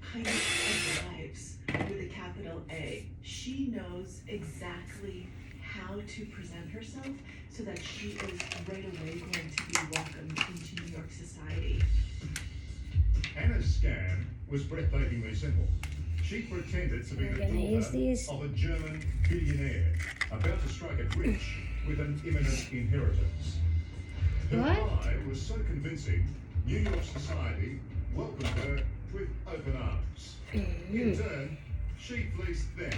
kind of arrives with a capital A. She knows exactly how to present herself so that she is right away going to be welcomed into New York society. Anna's scam was breathtakingly simple. She pretended to be the We're gonna use daughter these. of a German billionaire about to strike it rich with an imminent inheritance. Her What? lie was so convincing, New York society welcomed her with open arms. In turn, she fleeced them,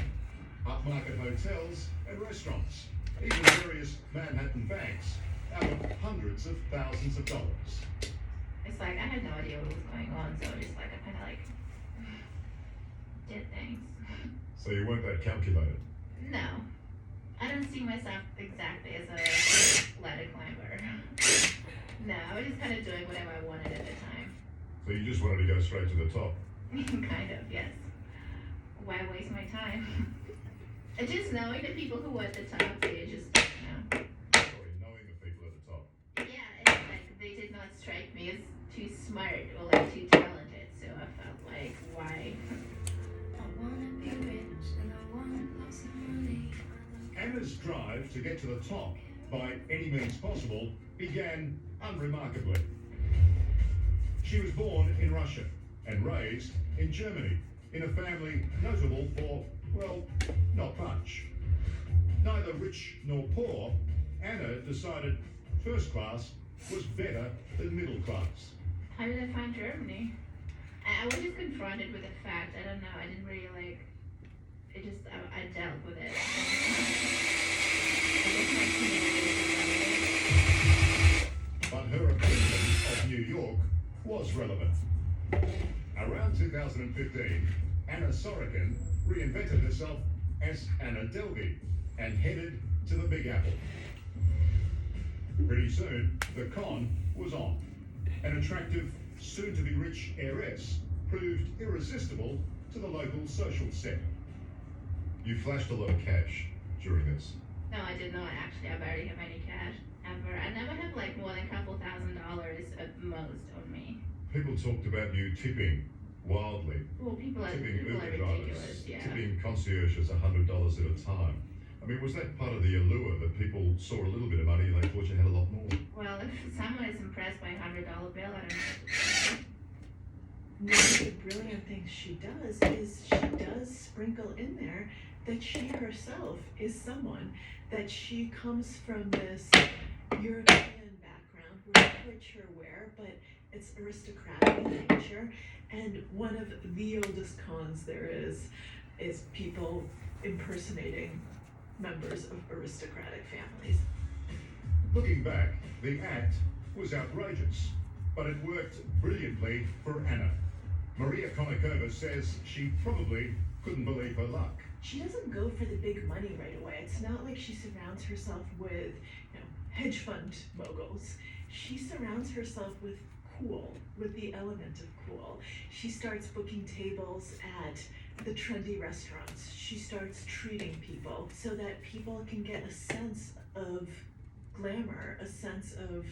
upmarket hotels and restaurants, even various Manhattan banks, out of hundreds of thousands of dollars. It's like I had no idea what was going on, so just like I kind of like did things. So you weren't that calculated. No, I don't see myself exactly as a ladder climber. No, I was just kind of doing whatever I wanted at the time. So you just wanted to go straight to the top. Kind of, yes. Why waste my time? And just knowing the people who were at the top, they just, Sorry, knowing the people at the top. yeah, it's like they did not strike me as too smart or like too talented, so I felt like, why? Anna's drive to get to the top by any means possible began unremarkably. She was born in Russia and raised in Germany in a family notable for, well, not much. Neither rich nor poor, Anna decided first class was better than middle class. How did I find Germany? I was just confronted with the fact, I don't know, I didn't really like, it just, I dealt with it. I guess my teenage years But her opinion of New York was relevant. Around 2015, Anna Sorokin reinvented herself as Anna Delvey and headed to the Big Apple. Pretty soon, the con was on. An attractive, soon-to-be-rich heiress proved irresistible to the local social set. You flashed a lot of cash during this. No, I did not actually. I barely have any cash ever. I never have like more than a couple $1,000s at most on me. People talked about you tipping wildly. Well, people are Tipping ridiculous, drivers, yeah. tipping concierges $100 at a time. I mean, was that part of the allure that people saw a little bit of money and they thought you had a lot more? Well, if someone is impressed by a $100 bill, I don't know. One of the brilliant things she does is she does sprinkle in there that she herself is someone, that she comes from this European background where literature wear, but it's aristocratic in nature. And one of the oldest cons there is people impersonating members of aristocratic families. Looking back, the act was outrageous, but it worked brilliantly for Anna. Maria Konnikova says she probably couldn't believe her luck. She doesn't go for the big money right away. It's not like she surrounds herself with, hedge fund moguls. She surrounds herself with cool, with the element of cool. She starts booking tables at the trendy restaurants. She starts treating people so that people can get a sense of glamour, a sense of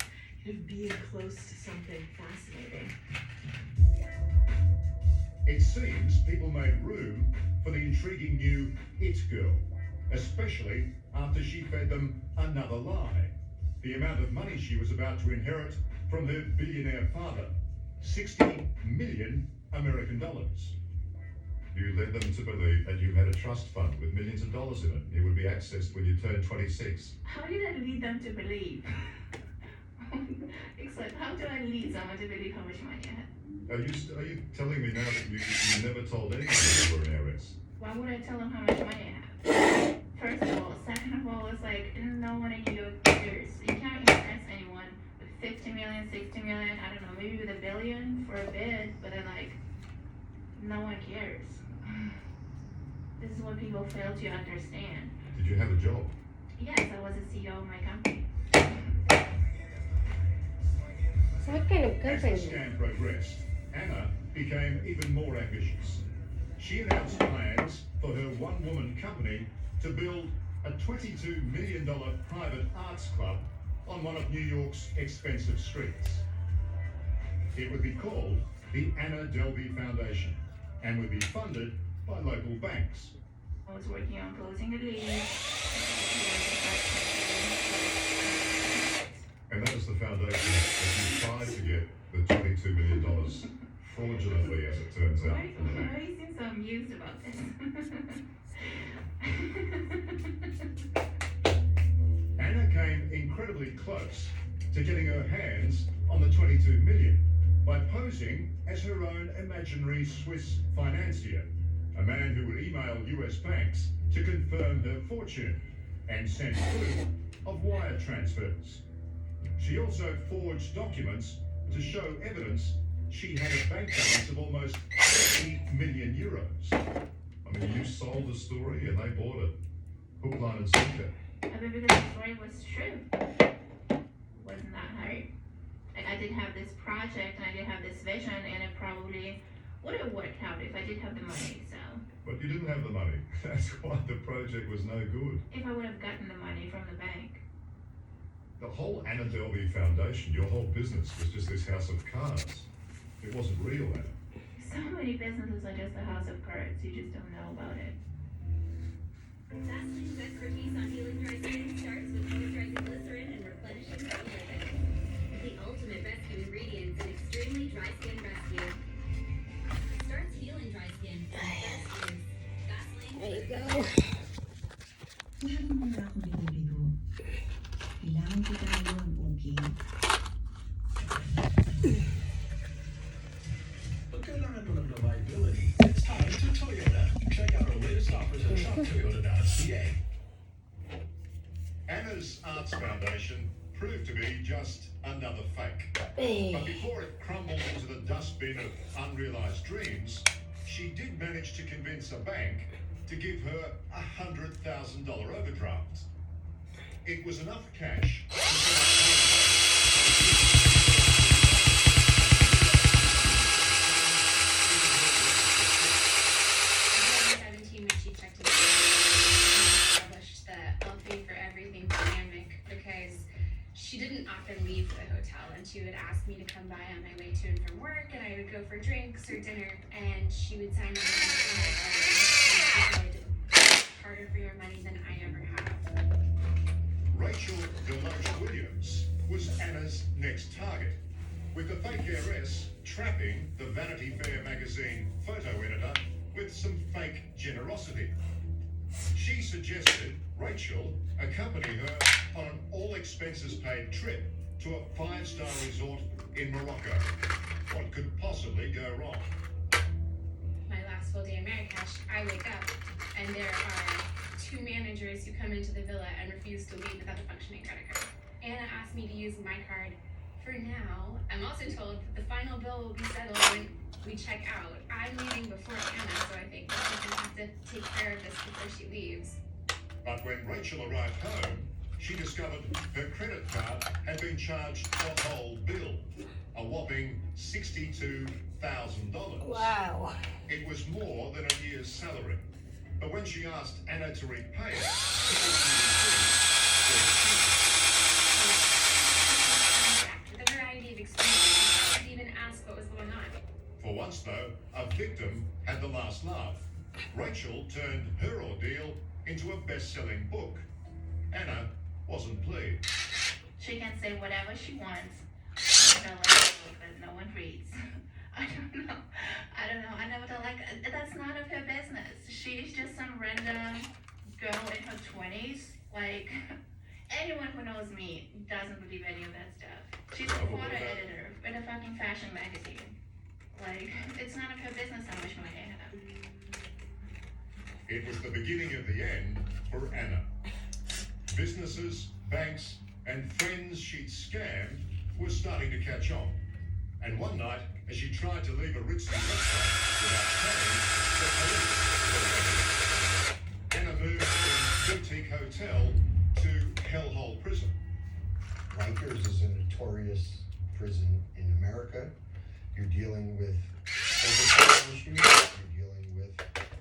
being close to something fascinating. It seems people made room for the intriguing new It Girl, especially after she fed them another lie. The amount of money she was about to inherit from her billionaire father, 60 million American dollars. You led them to believe that you had a trust fund with millions of dollars in it. It would be accessed when you turned 26. How did I lead them to believe? Except, how do I lead someone to believe how much money I had? Are you telling me now that you never told anyone that you were an heiress? Why would I tell them how much money I have? First of all. Second of all, it's like, no one in New York cares. You can't impress anyone with 50 million, 60 million, I don't know, maybe with $1 billion for a bit, but then like, no one cares. This is what people fail to understand. Did you have a job? Yes, I was a CEO of my company. What kind of As company? the scam progressed, Anna became even more ambitious. She announced plans for her one-woman company to build a $22 million private arts club on one of New York's expensive streets. It would be called the Anna Delvey Foundation and would be funded by local banks. I was working on closing the lease. And that was the foundation that you tried to get the $22 million fraudulently, as it turns out. Why you seem so amused about this? Anna came incredibly close to getting her hands on the 22 million by posing as her own imaginary Swiss financier, a man who would email US banks to confirm her fortune and send proof of wire transfers. She also forged documents to show evidence she had a bank balance of almost 50 million euros. I mean, you sold the story and they bought it. Hook, line and sinker. I mean, because the story was true. It wasn't that hard. Like, I did have this project and I did have this vision, and it probably would have worked out if I did have the money, so. But you didn't have the money. That's why the project was no good. If I would have gotten the money from the bank. The whole Anna Delvey Foundation, your whole business was just this house of cards. It wasn't real, Anna. So many businesses are just a house of cards. You just don't know about it. Vaseline's expertise on healing dry skin starts with moisturizing glycerin and replenishing probiotics. The ultimate rescue ingredients in extremely dry skin rescue. Starts healing dry skin. Best is Vaseline. There you go. Wala naman na ako binibigo. Kailangan kita ngayon, okay? Pag kailangan mo ng reliability, it's time to Toyota. Check out our latest offers at shoptoyota.ca. Anna's Arts Foundation proved to be just another fake. But before it crumbled into the dustbin of unrealized dreams, she did manage to convince a bank to give her a $100,000 overdraft. It was enough cash to when she checked in established that I'll pay for everything dynamic, because she didn't often leave the hotel, and she would ask me to come by on my way to and from work, and I would go for drinks or dinner, and she would sign me harder for your money than I ever have. Rachel Deloach Williams was Anna's next target, with the fake heiress trapping the Vanity Fair magazine photo editor with some fake generosity. She suggested Rachel accompany her on an all-expenses-paid trip to a 5-star resort in Morocco. What could possibly go wrong? My last full day in Marrakesh, I wake up and there are 2 managers who come into the villa and refuse to leave without a functioning credit card. Anna asked me to use my card for now. I'm also told that the final bill will be settled when we check out. I'm leaving before Anna, so I think that she's gonna have to take care of this before she leaves. But when Rachel arrived home, she discovered her credit card had been charged the whole bill, a whopping $62,000. Wow. It was more than a year's salary. But when she asked Anna to repay it, With a variety of excuses, I didn't even ask what was going on. for once though, a victim had the last laugh. Rachel turned her ordeal into a best-selling book. Anna wasn't pleased. She can say whatever she wants. I don't like a book that no one reads. I don't know. I never thought, like, that's none of her business. She's just some random girl in her 20s. Like, anyone who knows me doesn't believe any of that stuff. She's a photo editor in a fucking fashion magazine. Like, it's none of her business how much money I have. It was the beginning of the end for Anna. Businesses, banks, and friends she'd scammed were starting to catch on. And one night, as she tried to leave a Ritzy restaurant without paying, the police were Anna moved from boutique hotel to hellhole prison. Rikers is a notorious prison in America. You're dealing with overtime issues, you're dealing with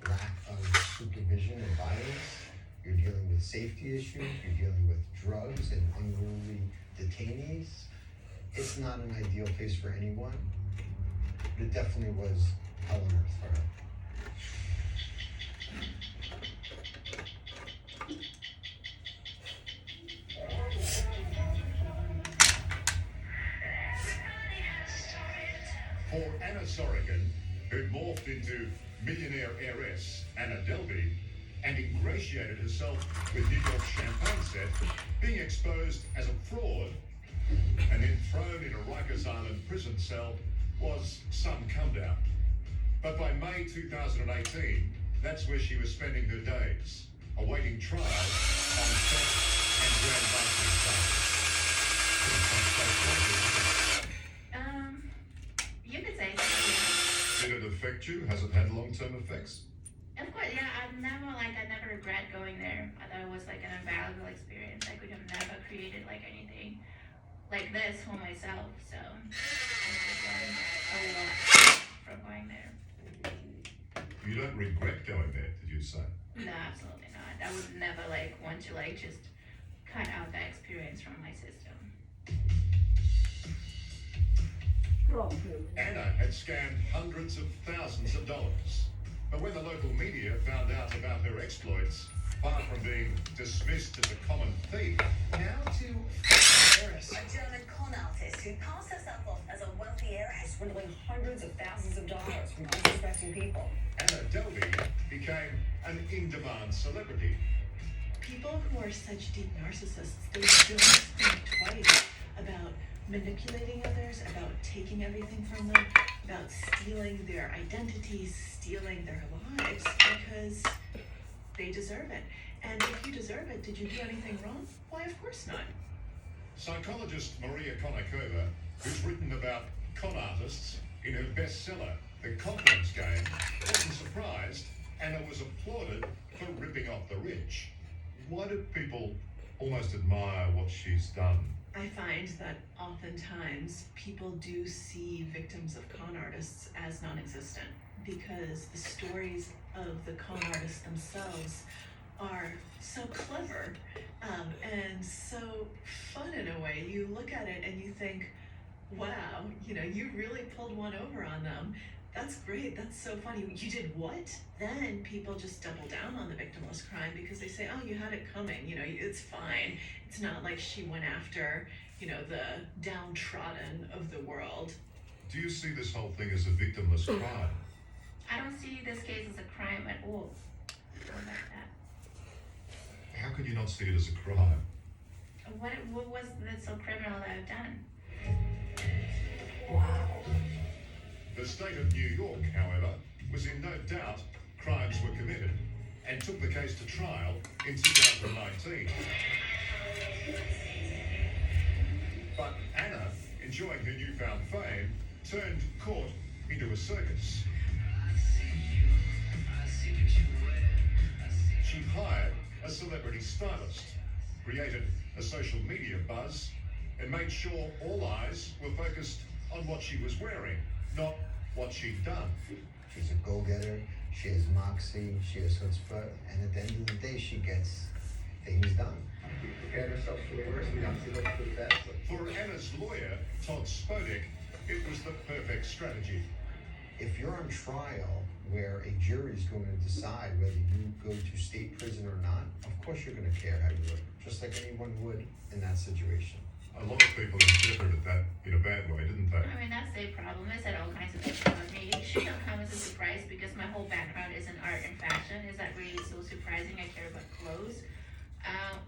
lack of supervision and violence, you're dealing with safety issues, you're dealing with drugs and unruly detainees. It's not an ideal place for anyone, but it definitely was hell on earth for her. For Anna Sorokin, who'd morphed into millionaire heiress Anna Delvey and ingratiated herself with New York's champagne set, being exposed as a fraud and then thrown in a Rikers Island prison cell was some come down. But by May 2018, that's where she was spending her days, awaiting trial on theft and grand larceny charges. You could say so. Did it affect you? Has it had long-term effects? Of course, yeah. I never regret going there. I thought it was like an invaluable experience. I could have never created like anything like this for myself. So I just learned a lot from going there. You don't regret going there, did you say? No, absolutely not. I would never like want to like just cut out that experience from my system. Anna had scammed hundreds of thousands of dollars. But when the local media found out about her exploits, far from being dismissed as a common thief, Now to heiress. A German con artist who passed herself off as a wealthy heiress, swindling hundreds of thousands of dollars from unsuspecting people. Anna Delvey became an in-demand celebrity. People who are such deep narcissists, they don't think twice about manipulating others, about taking everything from them, about stealing their identities, stealing their lives, because they deserve it. And if you deserve it, did you do anything wrong? Why, of course not. Psychologist Maria Konnikova, who's written about con artists in her bestseller, The Confidence Game, wasn't surprised Anna was applauded for ripping off the rich. Why do people almost admire what she's done? I find that oftentimes people do see victims of con artists as non-existent because the stories of the con artists themselves are so clever and so fun in a way. You look at it and you think, wow, you really pulled one over on them. That's great. That's so funny. You did what? Then people just double down on the victimless crime because they say, oh, you had it coming. It's fine. It's not like she went after, the downtrodden of the world. Do you see this whole thing as a victimless crime? I don't see this case as a crime at all. Or like that. How could you not see it as a crime? What was that so criminal that I've done? The state of New York, however, was in no doubt crimes were committed and took the case to trial in 2019. But Anna, enjoying her newfound fame, turned court into a circus. She hired a celebrity stylist, created a social media buzz, and made sure all eyes were focused on what she was wearing, not what she'd done. She's a go-getter, she has moxie, she has chutzpah, and at the end of the day, she gets things done. Prepare herself for the worst, we obviously look for the best. For Anna's lawyer, Todd Spodek, it was the perfect strategy. If you're on trial where a jury is going to decide whether you go to state prison or not, of course you're going to care how you look, just like anyone would in that situation. A lot of people interpreted that in a bad way, didn't they? I mean, that's their problem. They said all kinds of things about me. It should not come as a surprise because my whole background is in art and fashion. Is that really so surprising? I care about clothes.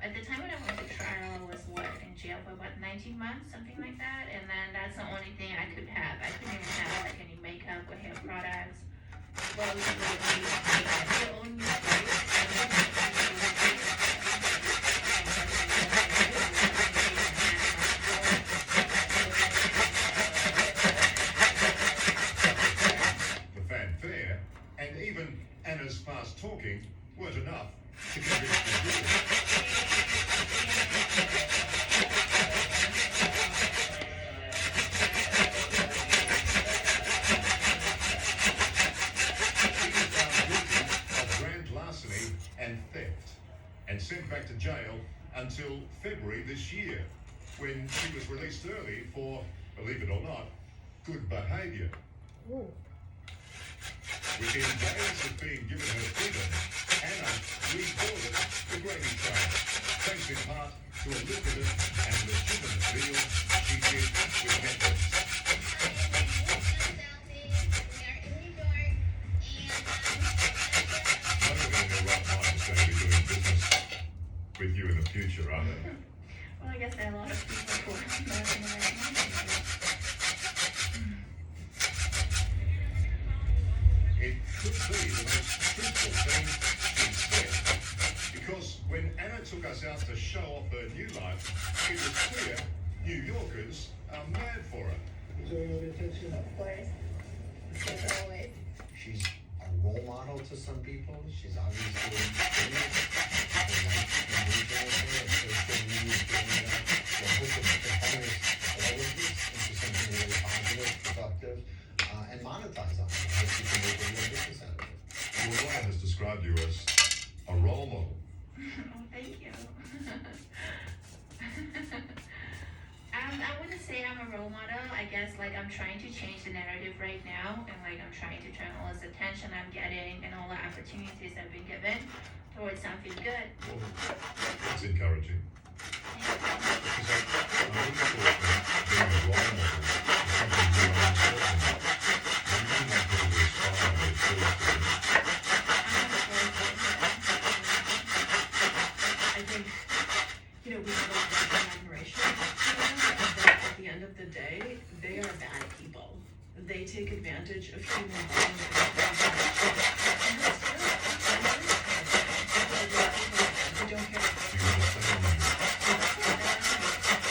At the time when I went to trial, I was in jail for about 19 months, something like that. And then that's the only thing I could have. I couldn't even have like any makeup or hair products. Clothes your own The fanfare and even Anna's fast talking weren't enough to convince the jury. And theft, and sent back to jail until February this year, when she was released early for, believe it or not, good behaviour. Within days of being given her freedom, Anna reboarded the Grammy trial, thanks in part to a lucrative and legitimate deal she did with Netflix. going to be doing business with you in the future, are they? Well, I guess there are a lot of people who are not in the right mindset. It could be the most truthful thing she's said. Because when Anna took us out to show off her new life, it was clear New Yorkers are mad for her. Of course. As always. She's a role model to some people. She's obviously famous. People like engaging with her, and social media is doing that. So I hope that the harness all of this into something really positive, productive, and monetize on it. I hope you can make a real business out of it. Your lawyer has described you as a role model. Oh, thank you. I wouldn't say I'm a role model. I guess like I'm trying to change the narrative right now, and like I'm trying to turn all this attention I'm getting and all the opportunities I've been given towards something good. Well, that's encouraging. Because I really thought that being a role model is something you are uncertain about. You do want people to aspire and look forward to it. I think, you know, we have a lot of admiration for them, but at the end of the day, they are bad people. They take advantage of human beings. And that's terrible. They don't care. You understand me?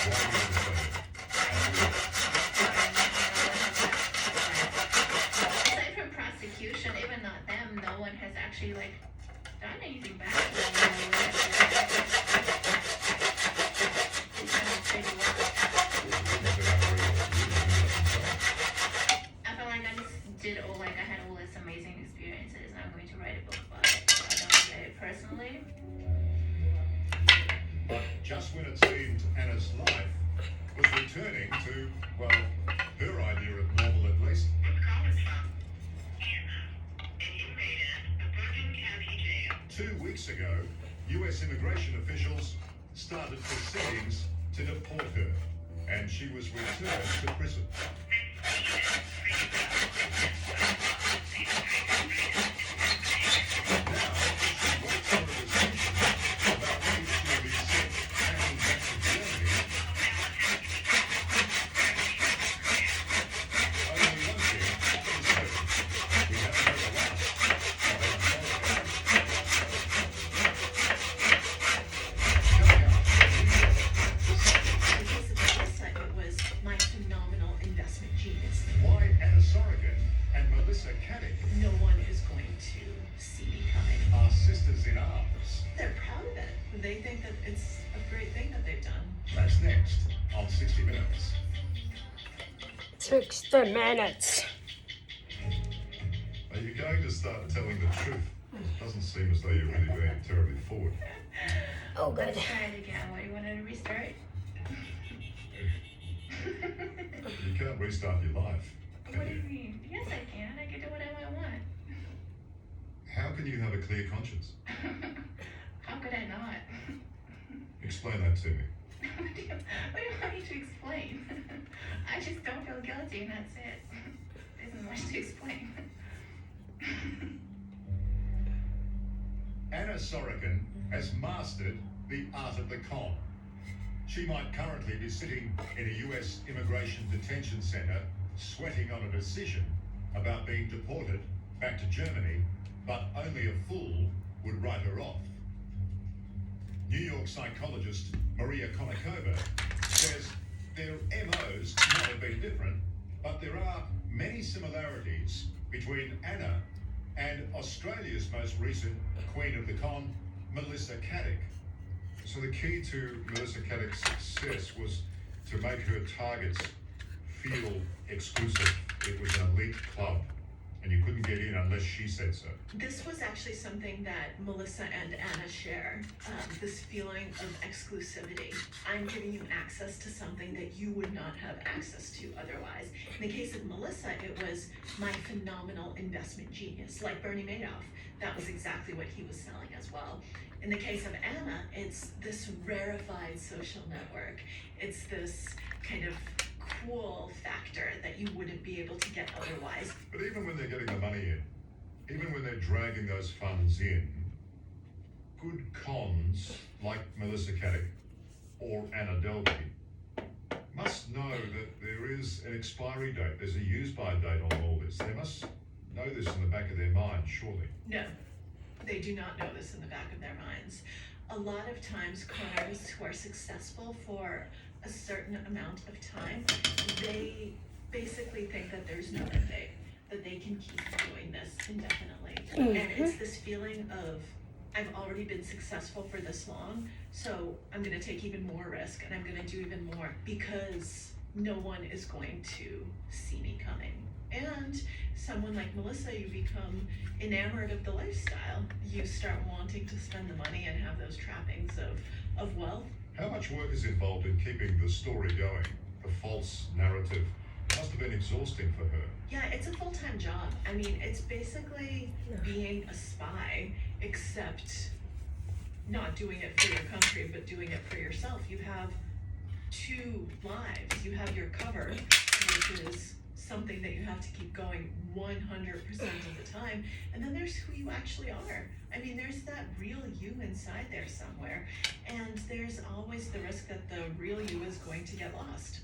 Why do you understand it? Aside from prosecution, even not them, no one has actually like done anything bad to them. I felt like I just did all like I had all these amazing experiences, and I'm going to write a book about it. So I don't look at it personally. But just when it seemed Anna's life was returning to, well, her idea of normal at least. 2 weeks ago, US immigration officials started proceedings to deport her, and she was returned to prison. It was my phenomenal investment genius. Why Anna Sorokin and Melissa Caddick No one is going to see me coming. are sisters in arms? They're proud of it. They think that it's a great thing that they've done. That's next on 60 Minutes. 60 minutes. Are you going to start telling the truth? It doesn't seem as though you're really being terribly forward. Oh, good. Let's try it again. What do you want to restart? You can't restart your life. What do you mean? Yes, I can. I can do whatever I want. How can you have a clear conscience? How could I not? Explain that to me. What do you want me to explain? I just don't feel guilty, and that's it. There isn't much to explain. Anna Sorokin has mastered the art of the con. She might currently be sitting in a US immigration detention center, sweating on a decision about being deported back to Germany, but only a fool would write her off. New York psychologist Maria Konnikova says their MOs might have been different, but there are many similarities between Anna and Australia's most recent Queen of the Con, Melissa Caddick. So the key to Melissa Caddick's success was to make her targets feel exclusive. It was an elite club, and you couldn't get in unless she said so. This was actually something that Melissa and Anna share, this feeling of exclusivity. I'm giving you access to something that you would not have access to otherwise. In the case of Melissa, it was my phenomenal investment genius, like Bernie Madoff. That was exactly what he was selling as well. In the case of Anna, it's this rarefied social network. It's this kind of cool factor that you wouldn't be able to get otherwise. But even when they're getting the money in, even when they're dragging those funds in, good cons, like Melissa Caddick or Anna Delvey, must know that there is an expiry date. There's a use-by date on all this. They must know this in the back of their mind, surely. No, they do not know this in the back of their minds. A lot of times, con artists who are successful for a certain amount of time, they basically think that there's no end date, that they can keep doing this indefinitely. And it's this feeling of, I've already been successful for this long, so I'm gonna take even more risk and I'm gonna do even more because no one is going to see me coming. And someone like Melissa, you become enamored of the lifestyle. You start wanting to spend the money and have those trappings of wealth. How much work is involved in keeping the story going? The false narrative must have been exhausting for her. Yeah, it's a full-time job. I mean, it's basically being a spy, except not doing it for your country, but doing it for yourself. You have two lives. You have your cover, which is something that you have to keep going 100% of the time. And then there's who you actually are. I mean, there's that real you inside there somewhere. And there's always the risk that the real you is going to get lost.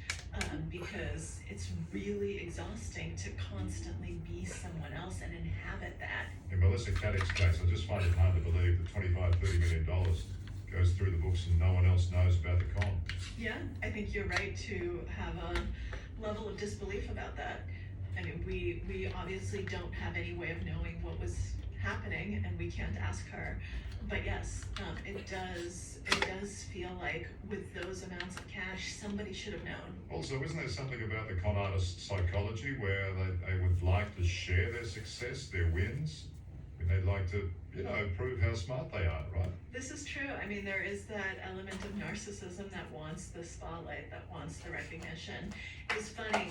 Because it's really exhausting to constantly be someone else and inhabit that. In Melissa Caddick's case, I just find it hard to believe that $25–30 million goes through the books and no one else knows about the con. Yeah, I think you're right to have a level of disbelief about that. I mean, we obviously don't have any way of knowing what was happening, and we can't ask her. But yes, it does feel like with those amounts of cash, somebody should have known. Also, isn't there something about the con artist psychology where they would like to share their success, their wins? I mean, they'd like to, prove how smart they are, right? This is true. I mean, there is that element of narcissism that wants the spotlight, that wants the recognition. It was funny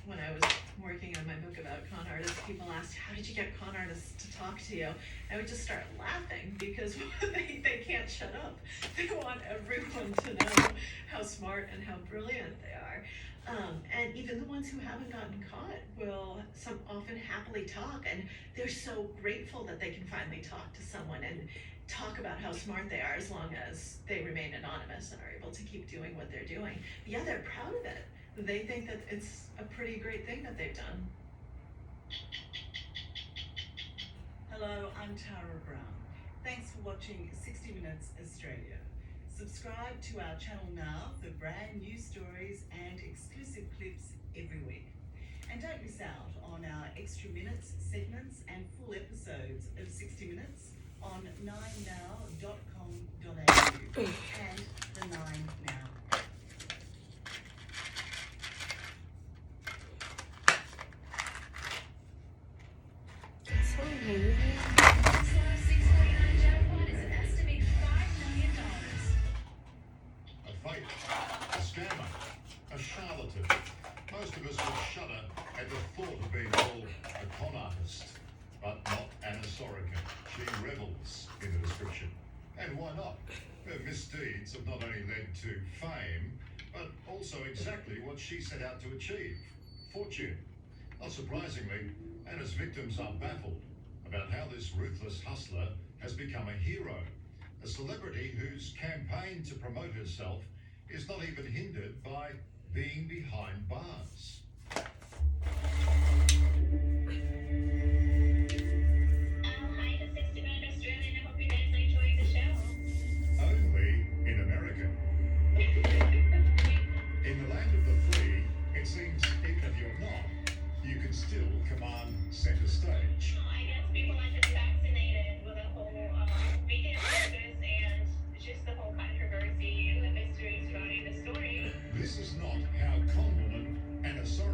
when I was working on my book about con artists, people asked, how did you get con artists to talk to you? I would just start laughing because they can't shut up. They want everyone to know how smart and how brilliant they are. And even the ones who haven't gotten caught will often happily talk, and they're so grateful that they can finally talk to someone and talk about how smart they are as long as they remain anonymous and are able to keep doing what they're doing. But yeah, they're proud of it. They think that it's a pretty great thing that they've done. Hello, I'm Tara Brown. Thanks for watching 60 Minutes Australia. Subscribe to our channel now for brand new stories and exclusive clips every week. And don't miss out on our extra minutes, segments and full episodes of 60 Minutes on 9now.com.au and the 9Now app. A fake, a scammer, a charlatan. Most of us would shudder at the thought of being called a con artist. But not Anna Sorokin. She revels in the description. And why not? Her misdeeds have not only led to fame, but also exactly what she set out to achieve: fortune. Not surprisingly, Anna's victims are baffled about how this ruthless hustler has become a hero, a celebrity whose campaign to promote herself is not even hindered by being behind bars. Hi to 60 Minutes Australia, I hope you guys are enjoying the show. Only in America. In the land of the free, it seems even if you're not, you can still command center stage. I guess people are just fascinated with the whole weekend circus and just the whole controversy and the mystery surrounding the story. This is not how conwoman Anna Sorokin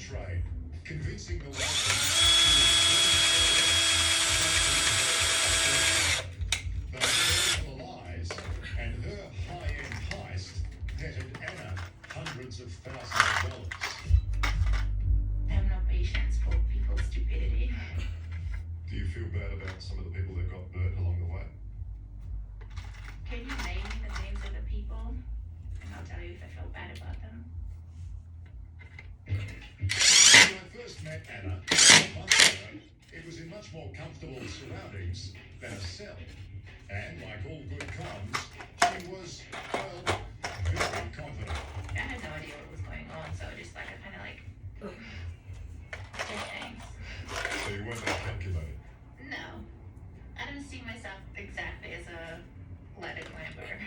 trade, convincing the locals but all the lies and her high-end heist netted Anna hundreds of thousands of dollars. I have no patience for people's stupidity. Do you feel bad about some of the people that got burnt along the way? Can you name the names of the people? And I'll tell you if I feel bad about them. When I first met Anna a month ago, it was in much more comfortable surroundings than a cell. And like all good comms, she was, well, very confident. I had no idea what was going on, so just like I kind of like just thanks. So you weren't that calculated? No, I don't see myself exactly as a ladder climber.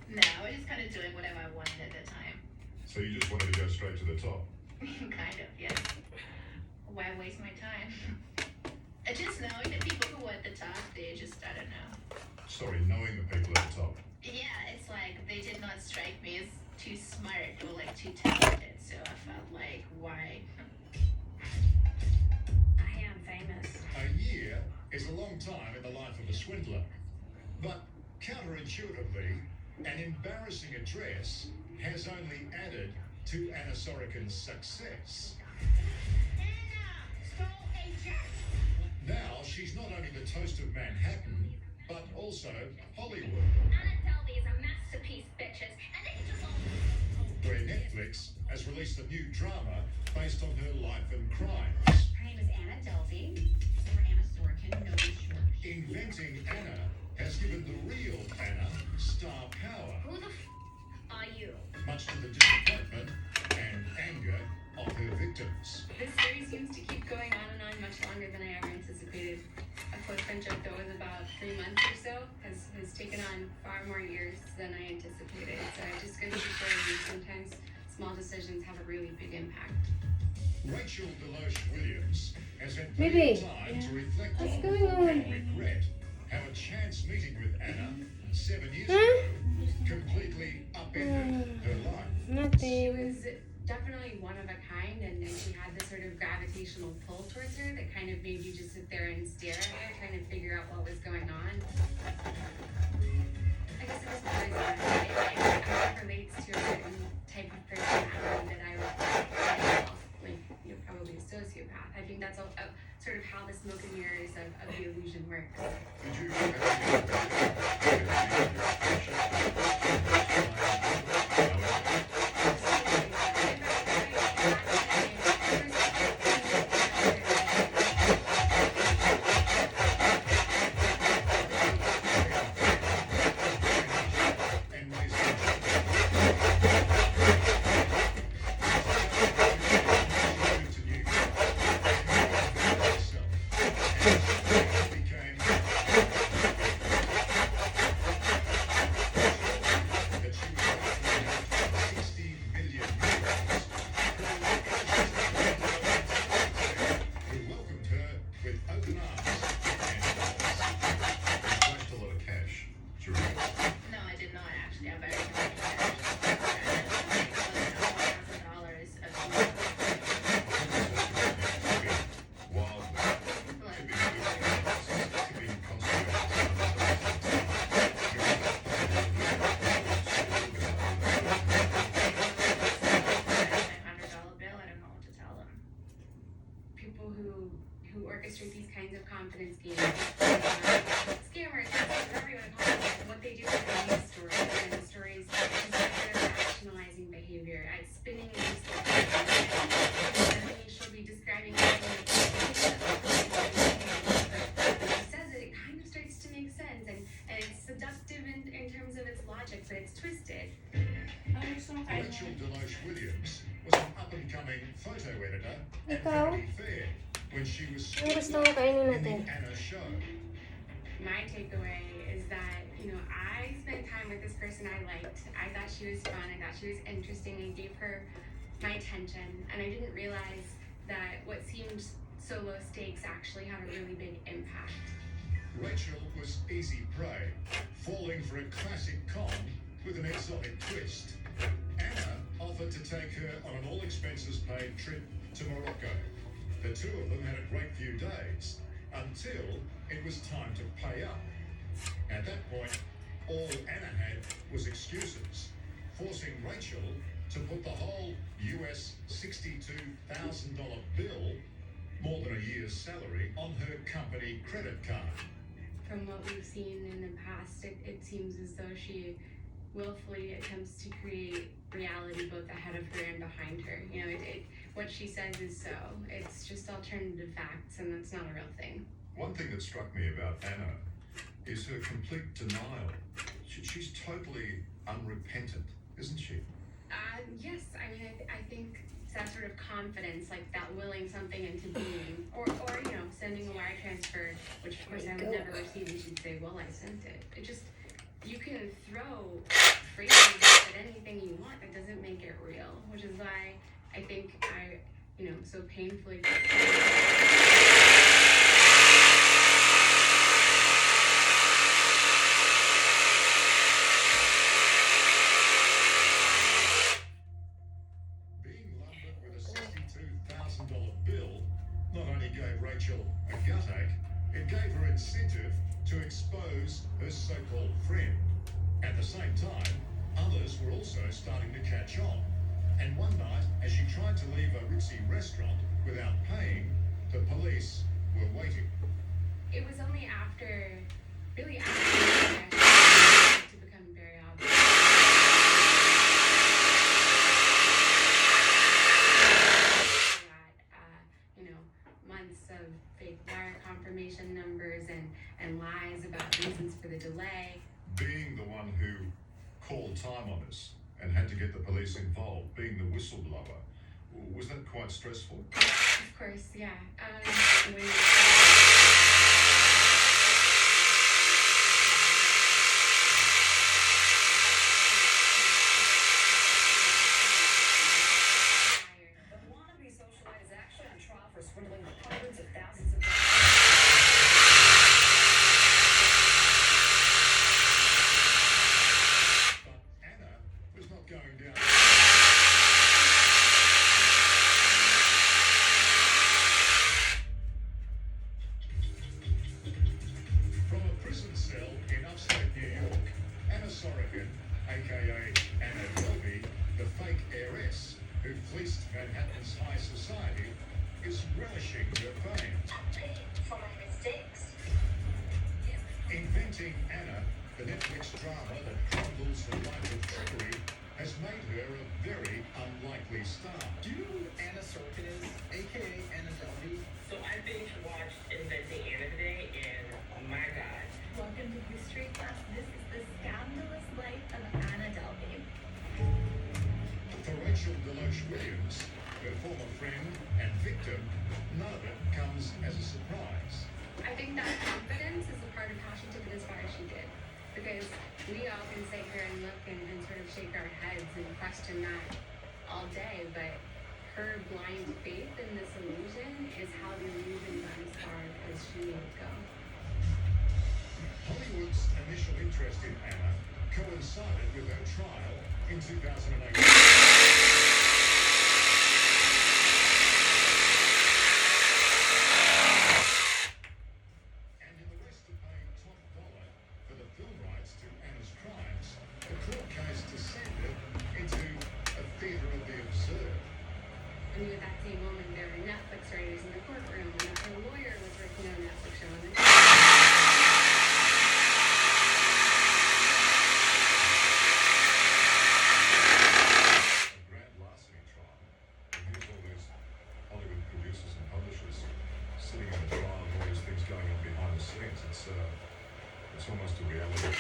No, I was just kind of doing whatever I wanted at the time. So you just wanted to go straight to the top? Kind of, yes. Why waste my time? I just know the people who are at the top, they just, I don't know. Sorry, knowing the people at the top. Yeah, it's like they did not strike me as too smart or like too talented, so I felt like, why? I am famous. A year is a long time in the life of a swindler. But counterintuitively, an embarrassing address has only added to Anna Sorokin's success. Now she's not only the toast of Manhattan, but also Hollywood. Anna Delvey is a masterpiece, bitches. And they can just all... Where Netflix has released a new drama based on her life and crimes. Her name is Anna Delvey. Or Anna Sorokin, no short. Inventing Anna has given the real Anna star power. Who the are you? Much to the disappointment and anger of her victims. This series seems to keep going on and on much longer than I ever anticipated. A close friendship that was about 3 months or so has taken on far more years than I anticipated. So it just goes to show you sometimes small decisions have a really big impact. Rachel Deloche Williams has had Baby, plenty of time to reflect what's on going on? and regret how a chance meeting with Anna 7 years ago completely upended her life. She Nothing. was definitely one of a kind, and then she had this sort of gravitational pull towards her that kind of made you just sit there and stare at her, trying to figure out what was going on. I guess it was because it relates to a certain type of personality that I would call, like, probably a sociopath. I think that's sort of how the smoke and mirrors of the illusion works. Did you have who orchestrate these kinds of confidence games, scammers, whatever you want to call them, what they do is they use stories, and the stories is rationalizing behavior, spinning these stories. She'll be describing something says it kind of starts to make sense, and it's seductive in terms of its logic, but it's twisted. Rachel Deloche Williams was an up-and-coming photo editor at Ikaw? Vanity Fair when she was Ano gusto mo kainin in the natin? Anna show. My takeaway is that, I spent time with this person I liked. I thought she was fun. I thought she was interesting. I gave her my attention. And I didn't realize that what seemed so low stakes actually had a really big impact. Rachel was easy prey, falling for a classic con with an exotic twist. Anna offered to take her on an all-expenses-paid trip to Morocco. The two of them had a great few days until it was time to pay up. At that point, all Anna had was excuses, forcing Rachel to put the whole US $62,000 bill, more than a year's salary, on her company credit card. From what we've seen in the past, it seems as though she willfully attempts to create reality both ahead of her and behind her. You know, what she says is so. It's just alternative facts, and that's not a real thing. One thing that struck me about Anna is her complete denial. She's totally unrepentant, isn't she? Yes, I mean, I think that sort of confidence, like that willing something into being, or you know, sending a wire transfer, which of course I would never receive, and she'd say, well, I sent it. It just, you can throw phrases at anything you want, that doesn't make it real, which is why I think I, you know, so painfully bill not only gave Rachel a guttache, it gave her incentive to expose her so-called friend. At the same time, others were also starting to catch on. And one night, as she tried to leave a ritzy restaurant without paying, the police were waiting. It was only after, really after, to become very obvious. Months of fake wire confirmation numbers and lies about reasons for the delay. Being the one who called time on us and had to get the police involved, being the whistleblower, was that quite stressful? Of course, yeah. For swindling hundreds of thousands of dollars. But Anna was not going down. From a prison cell in upstate New York, Anna Sorokin, aka Anna Delvey, the fake heiress who fleeced Manhattan's high society, is relishing her fame. For my mistakes. Inventing Anna, the Netflix drama that chronicles her life of trickery, has made her a very unlikely star. Do you know who Anna Sorokin is, aka Anna Delvey? So I binge watched Inventing Anna today, and my God. Welcome to History Class. This is the scandalous life of Anna Delvey. For Rachel Deloche Williams, her former friend and victim, none of it comes as a surprise. I think that confidence is a part of how she took it as far as she did. Because we all can sit here and look and sort of shake our heads and question that all day, but her blind faith in this illusion is how the illusion got as far as she made it go. Hollywood's initial interest in Anna coincided with her trial in 2008. I mean, at that same moment, there were Netflix writers in the courtroom, and her lawyer was working on a Netflix show. And grand larceny trial. And here's all these Hollywood producers and publishers sitting in a trial, and all these things going on behind the scenes. It's almost a reality.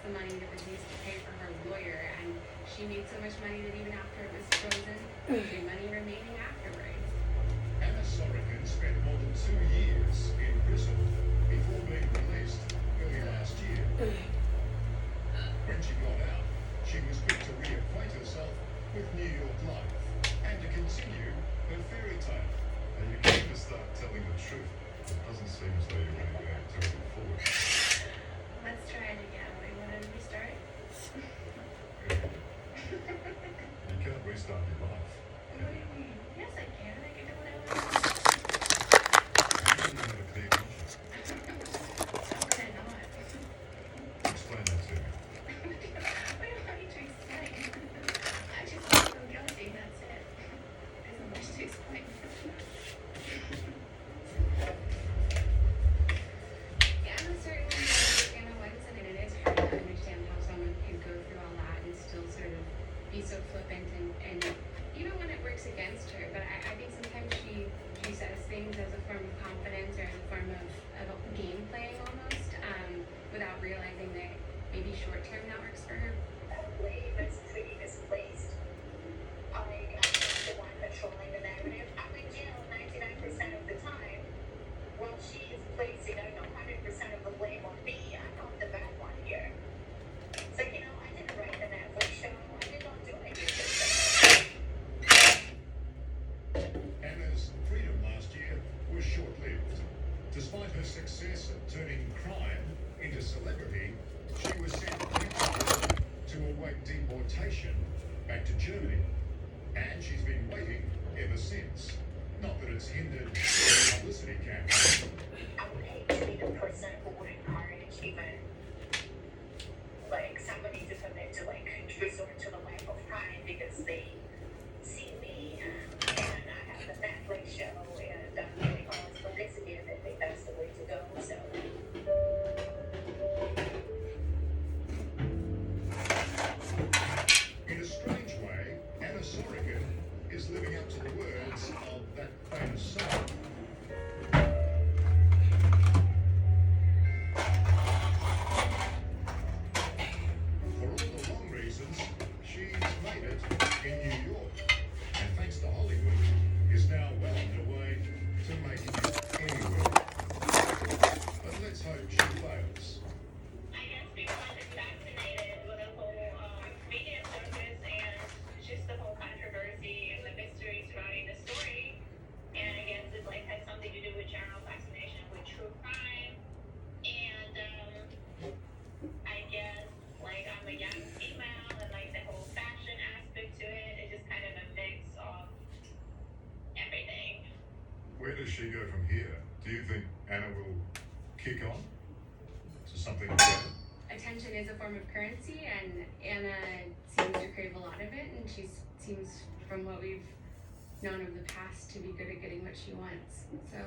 the money that was used to pay for her lawyer, and she made so much money that even after it was frozen, the money remaining afterwards. Anna Sorokin spent more than 2 years in prison before being released early last year. When she got out, she was quick to reacquaint herself with New York life and to continue her fairy tale. And you can even start telling the truth. It doesn't seem as though you're going to go terribly forward. Let's try it again. We want to restart? You can't restart your life. What do you mean? Yes, I can. I can do what I want. You have a clear conscience. How could I not? Explain that to me. What do you want me to explain? I just feel guilty, that's it. There's not much to explain. Yeah, I'm certainly Anna Watson, and it is hard to understand how someone could go through all that and still sort of be so flippant and even when it works against her. But I think sometimes she says things as a form of confidence or as a form of game playing almost, without realizing that maybe short term that works for her. Probably that's pretty misplaced. Like, I'm not the one controlling the narrative. I'm in jail 99% of the time. While she is placing, I don't know, 100% of the blame on me. I'm not the bad one here. So, I didn't write the Netflix show. I did not do anything. Anna's freedom last year was short-lived. Despite her success at turning crime into celebrity, she was sent to await deportation back to Germany. And she's been waiting ever since. Not that it's hindered the publicity campaign. I would hate to be the person who would encourage even, somebody to commit to, resort to the life of crime because they see me and I have the Netflix show and I'm getting all this publicity and they think that's the way to go, so. In a strange way, Anna Sorokin is living up to the words of that famous song. For all the wrong reasons, she's made it in New York. And thanks to Hollywood, is now well on her way to making it anywhere. But let's hope she fails. I guess people have been fascinated with the whole media circus and just the whole controversy and the mystery surrounding the story. And I guess it has something to do with general fascination with true crime. And I guess I'm a young female and the whole fashion aspect to it is just kind of a mix of everything. Where does she go from here? Do you think Anna will kick on to something better? Attention is a form of currency, and Anna seems to crave a lot of it, and she seems, from what we've known of the past, to be good at getting what she wants. So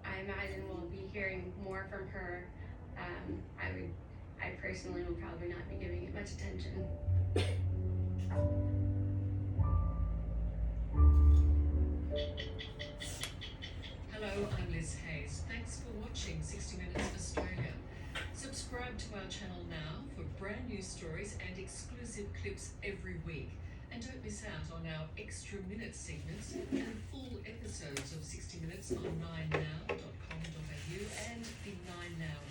I imagine we'll be hearing more from her. I personally will probably not be giving it much attention. Hello, I'm Liz Hayes. Thanks for watching 60 Minutes Australia. Subscribe to our channel now for brand new stories and exclusive clips every week. And don't miss out on our extra minute segments and full episodes of 60 Minutes on 9now.com.au and the 9Now app.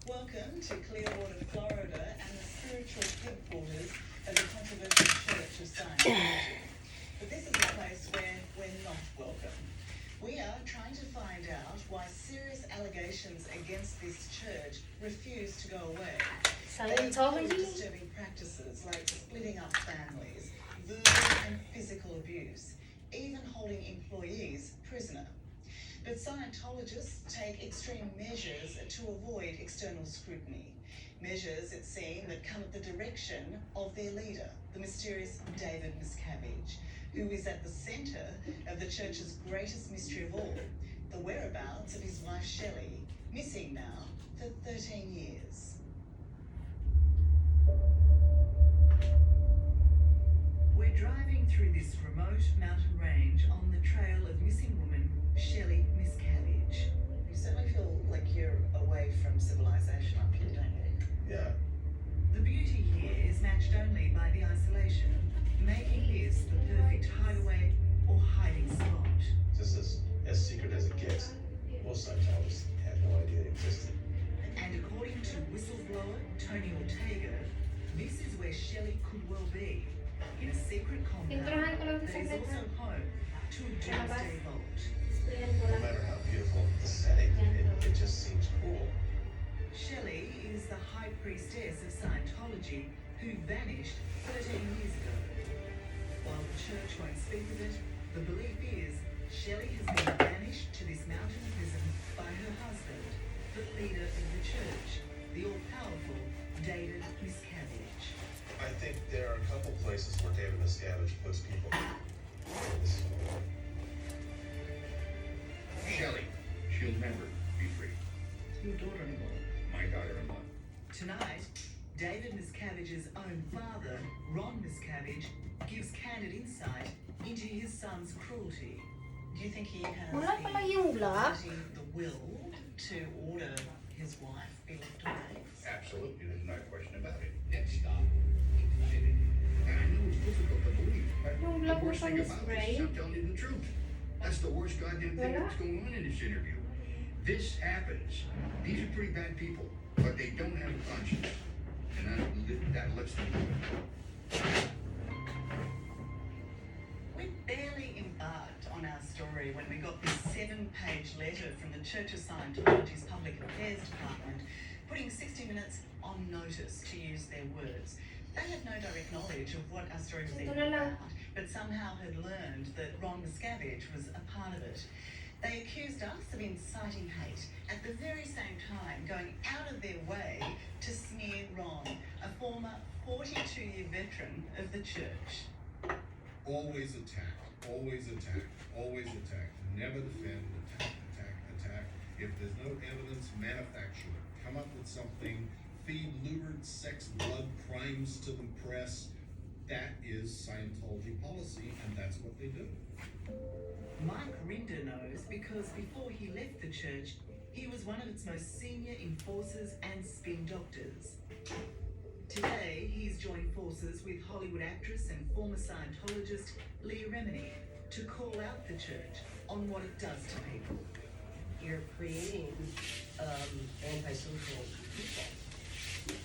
Welcome to Clearwater, Florida, and the spiritual headquarters of the controversial Church of Scientology. But this is a place where we're not welcome. We are trying to find out why serious allegations against this church refuse to go away. They include disturbing practices like splitting up families, verbal and physical abuse, even holding employees prisoner. But Scientologists take extreme measures to avoid external scrutiny. Measures, it seems, that come at the direction of their leader, the mysterious David Miscavige, who is at the centre of the church's greatest mystery of all, the whereabouts of his wife Shelley, missing now for 13 years. We're driving through this remote mountain range on the trail of missing woman Shelley Miscavige. You certainly feel like you're away from civilization up here, don't you? Yeah. The beauty here is matched only by the isolation, making this the perfect hideaway or hiding spot. This is as secret as it gets. Most Scientologists had no idea it existed. And according to whistleblower Tony Ortega, this is where Shelley could well be, in a secret compound that is also home to a doomsday vault. No matter how beautiful the setting, it just seems cool. Shelley is the high priestess of Scientology who vanished 13 years ago. While the church won't speak of it, the belief is Shelley has been banished to this mountain prison by her husband, the leader of the church, the all-powerful David Miscavige. I think there are a couple places where David Miscavige puts people. This is one. Shelley, she'll never be free. Your daughter-in-law. My daughter-in-law. Tonight, David Miscavige's own father, Ron Miscavige, gives candid insight into his son's cruelty. Do you think he has Wala pala yung black. the will to order his wife be left away? Absolutely, there's no question about it. Next stop, infinity. And I know it's difficult to believe, but Yung the black na worst thing pang about spray. this is I'm telling you the truth. That's the worst goddamn thing Wala. that's going on in this interview. This happens. These are pretty bad people, but they don't have a conscience. And that lets them do it. We barely embarked on our story when we got this 7-page letter from the Church of Scientology's Public Affairs Department, putting 60 Minutes on notice, to use their words. They had no direct knowledge of what our story was even about, but somehow had learned that Ron Miscavige was a part of it. They accused us of inciting hate, at the very same time going out of their way to smear Ron, a former 42-year veteran of the church. Always attack, always attack, always attack. Never defend, attack, attack, attack. If there's no evidence, manufacture it. Come up with something, feed lurid sex, blood crimes to the press. That is Scientology policy, and that's what they do. Mike Rinder knows because before he left the church, he was one of its most senior enforcers and spin doctors. Today, he's joined forces with Hollywood actress and former Scientologist Leah Remini to call out the church on what it does to people. You're creating antisocial people,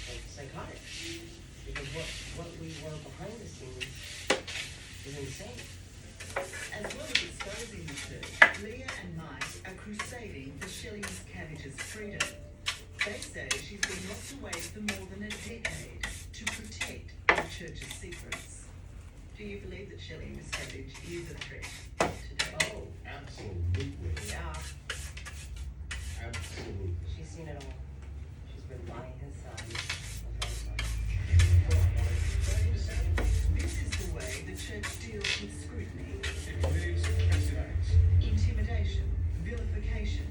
like psychotics, because what we were behind the scenes is insane. As well as exposing the church, Leah and Mike are crusading for Shelley Miscavige's freedom. They say she's been locked away for more than a decade to protect the church's secrets. Do you believe that Shelley Miscavige is a threat today? Oh, Absolutely. yeah, Absolutely. she's seen it all. She's been by his side. This is the way the church deals with scrutiny, It creates precedents. intimidation, vilification,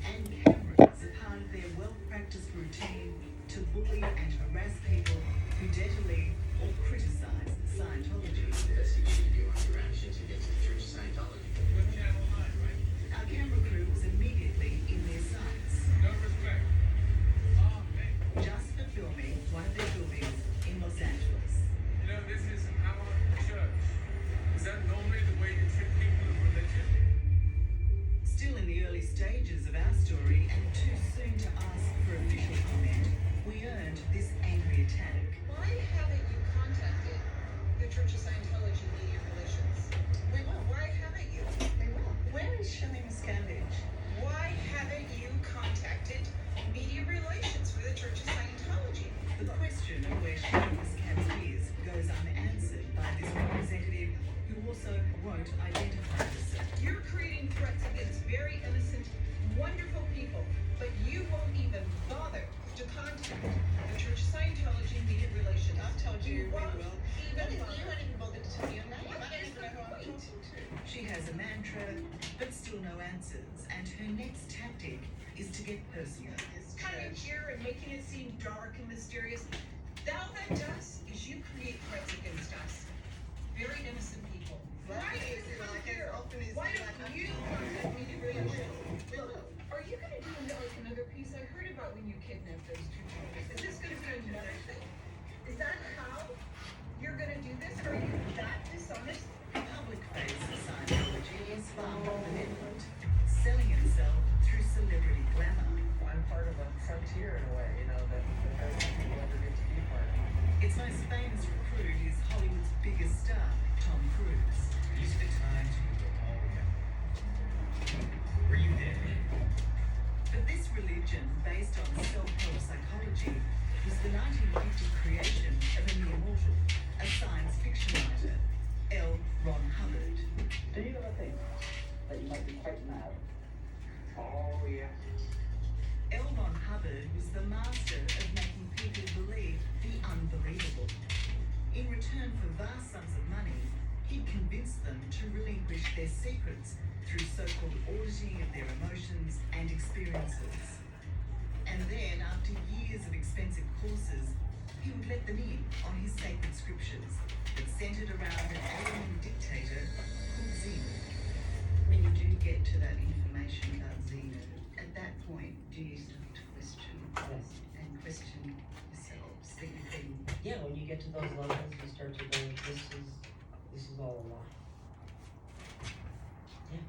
and cameras are part of their well-practiced routine to bully and harass people who dare to leave or criticize Scientology. Investigate you on your actions against the Church of Scientology. With Channel 9, right? Our camera crew was immediately in their sights, No respect. Oh, man. just for filming one of their buildings in Los Angeles. You know, this is our church. Is that normally the way you treat people of religion? Still in the early stages of our story and too soon to ask for official comment, we earned this angry attack. Why haven't you contacted the Church of Scientology Media Relations? We will. Why haven't you? We will. Where is Shelley Miscavige? Why haven't you contacted Media Relations for the Church of Scientology? The question of where Shelley Miscavige is goes unanswered by this representative who also won't identify herself. You're creating threats against very innocent, wonderful people, but you won't even bother to contact the Church of Scientology Media Relations. I've told you we won't will. even You bother. won't even bother to tell me your name. I don't even know who I'm talking to. She has a mantra, but still no answers, and her next tactic is to get personal. Coming here and making it seem dark and mysterious. All that does is you create threats against us. part of a frontier in a way, you know, that very few people ever get to be a part of. Its most famous recruit is Hollywood's biggest star, Tom Cruise. These are the times we go, oh yeah. Were you there? But this religion, based on self-help psychology, was the 1950 creation of a new immortal, a science fiction writer, L. Ron Hubbard. Do you ever think that you might be quite mad? Oh yeah. L. Ron Hubbard was the master of making people believe the unbelievable. In return for vast sums of money, he'd convince them to relinquish their secrets through so-called auditing of their emotions and experiences. And then, after years of expensive courses, he would let them in on his sacred scriptures that centered around an alien dictator called Xena. When you do get to that information about Xena, at that point, do you start to question Yes. and question yourselves that you've been? Yeah, when you get to those levels, you start to go, this is all a lie. Yeah.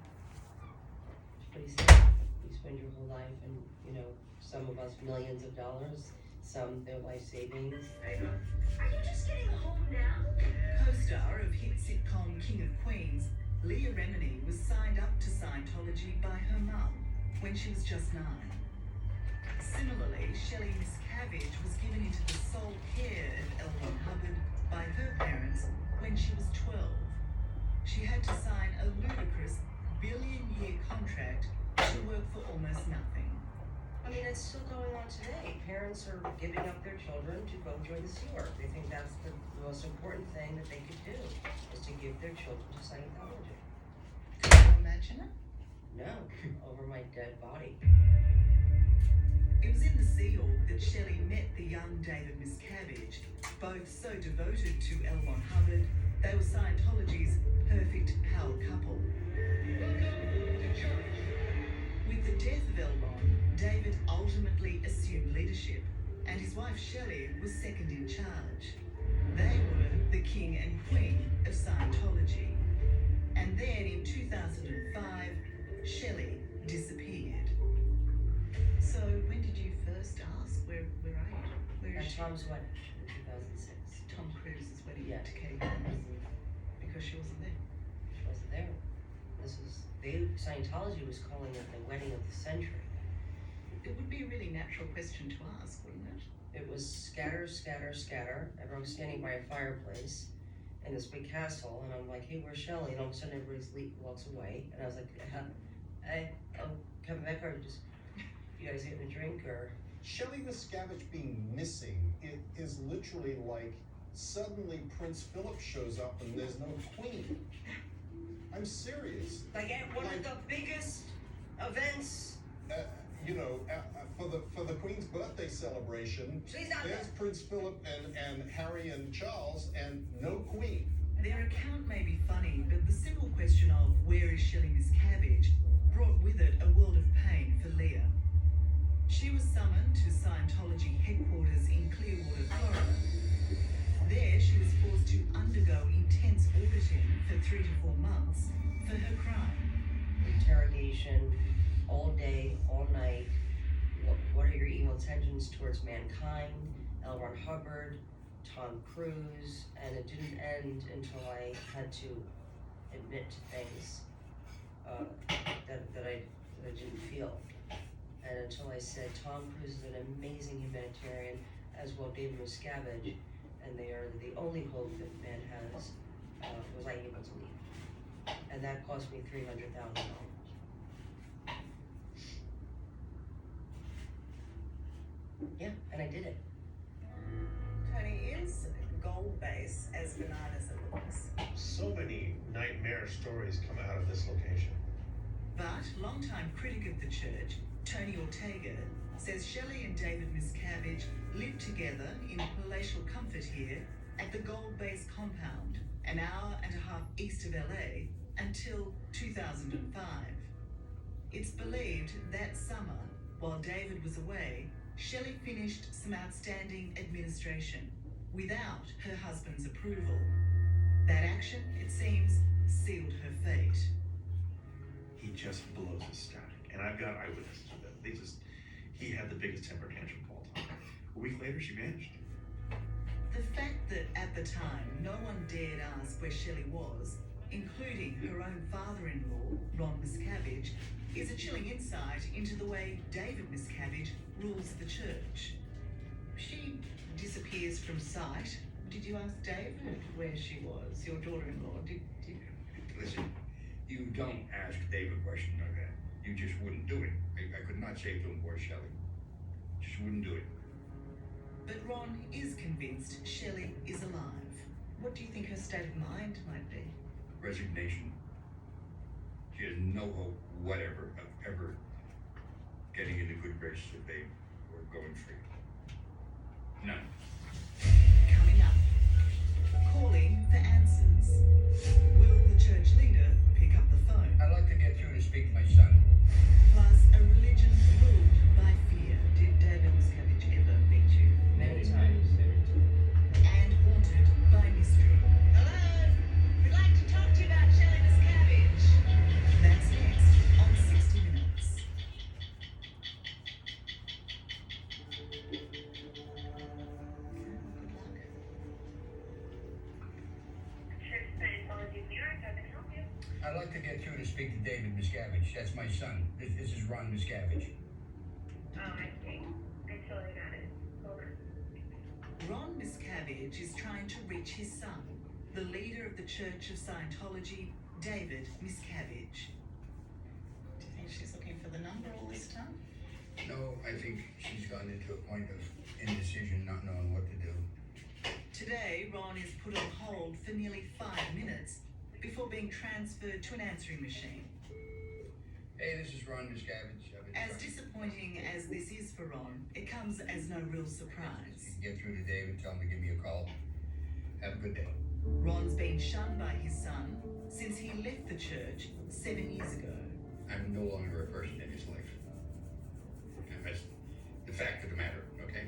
It's pretty sad. You spend your whole life and, you know, some of us millions of dollars, some their life savings. Are you just getting home now? Co-star of hit sitcom King of Queens, Leah Remini was signed up to Scientology by her mum when she was just 9. Similarly, Shelley Miscavige was given into the sole care of L. Ron Hubbard by her parents when she was 12. She had to sign a ludicrous billion-year contract to work for almost nothing. I mean, it's still going on today. Parents are giving up their children to go join the Sea Org. They think that's the most important thing that they could do, is to give their children to Scientology. Could you imagine it? No, over my dead body. It was in the Sea Org that Shelley met the young David Miscavige, both so devoted to L. Ron Hubbard, they were Scientology's perfect power couple. Welcome to church. With the death of L. Ron, David ultimately assumed leadership, and his wife Shelley was second in charge. They were the king and queen of Scientology. And then in 2005, Shelley disappeared. So when did you first ask, where are you? Where At is she? Tom's wedding in 2006. Tom Cruise's wedding Yeah. to Katie Holmes, because she wasn't there. She wasn't there. Scientology was calling it the wedding of the century. It would be a really natural question to ask, wouldn't it? It was scatter, scatter, scatter. Everyone was standing by a fireplace in this big castle, and I'm like, hey, where's Shelley? And all of a sudden everybody walks away, and I was like, hey, Kevin Becker, you guys getting a drink, or? Shelley Miscavige being missing, it is literally like suddenly Prince Philip shows up and there's no queen. I'm serious. Like at one of the biggest events. For the Queen's birthday celebration, She's not there's there. Prince Philip and Harry and Charles and no queen. Their account may be funny, but the simple question of where is Shelley Miscavige brought with it a world of pain for Leah. She was summoned to Scientology headquarters in Clearwater, Florida. There, she was forced to undergo intense auditing for 3 to 4 months for her crime. Interrogation, all day, all night. What are your evil intentions towards mankind? L. Ron Hubbard, Tom Cruise, and it didn't end until I had to admit to things that I didn't feel. And until I said Tom Cruise is an amazing humanitarian, as well David Miscavige, and they are the only hope that man has, was I able to leave. And that cost me $300,000. Yeah, and I did it. Tony, is gold base as benign as it looks? So many nightmare stories come out of this location. But longtime critic of the church, Tony Ortega, says Shelley and David Miscavige lived together in palatial comfort here at the Gold Base compound, an hour and a half east of LA, until 2005. It's believed that summer, while David was away, Shelley finished some outstanding administration without her husband's approval. That action, it seems, sealed her fate. He just blows his static, and I've got eyewitnesses of that. he had the biggest temper tantrum of all time. A week later, she vanished. The fact that at the time no one dared ask where Shelley was, including her own father-in-law, Ron Miscavige, is a chilling insight into the way David Miscavige rules the church. She disappears from sight. Did you ask David where she was, your daughter-in-law? Did you? Listen, you don't ask Dave a question like that. You just wouldn't do it. I could not say to him, where's Shelley? Just wouldn't do it. But Ron is convinced Shelley is alive. What do you think her state of mind might be? Resignation. She has no hope whatever of ever getting into good graces with Dave or going free. None. Coming up, calling for answers. Will the church leader pick up the phone? I'd like to get through to speak to my son. Plus, a religion ruled by fear. Did David Miscavige ever beat you? Many times. And haunted by mystery. Hello? We'd like to talk to you about Shelley Miscavige. That's next on 60 Minutes. Church Scientology of New York, how can I help you? I'd like to get through to speak to David Miscavige. That's my son. This is Ron Miscavige. Oh, I see. I totally got it. Hold on. Ron Miscavige is trying to reach his son, the leader of the Church of Scientology, David Miscavige. Do you think she's looking for the number all this time? No, I think she's gone into a point of indecision, not knowing what to do. Today, Ron is put on hold for nearly 5 minutes before being transferred to an answering machine. Hey, this is Ron Miscavige. As disappointing as this is for Ron, it comes as no real surprise. You can get through to David, tell him to give me a call. Have a good day. Ron's been shunned by his son since he left the church 7 years ago. I'm no longer a person in his life. And that's the fact of the matter, okay?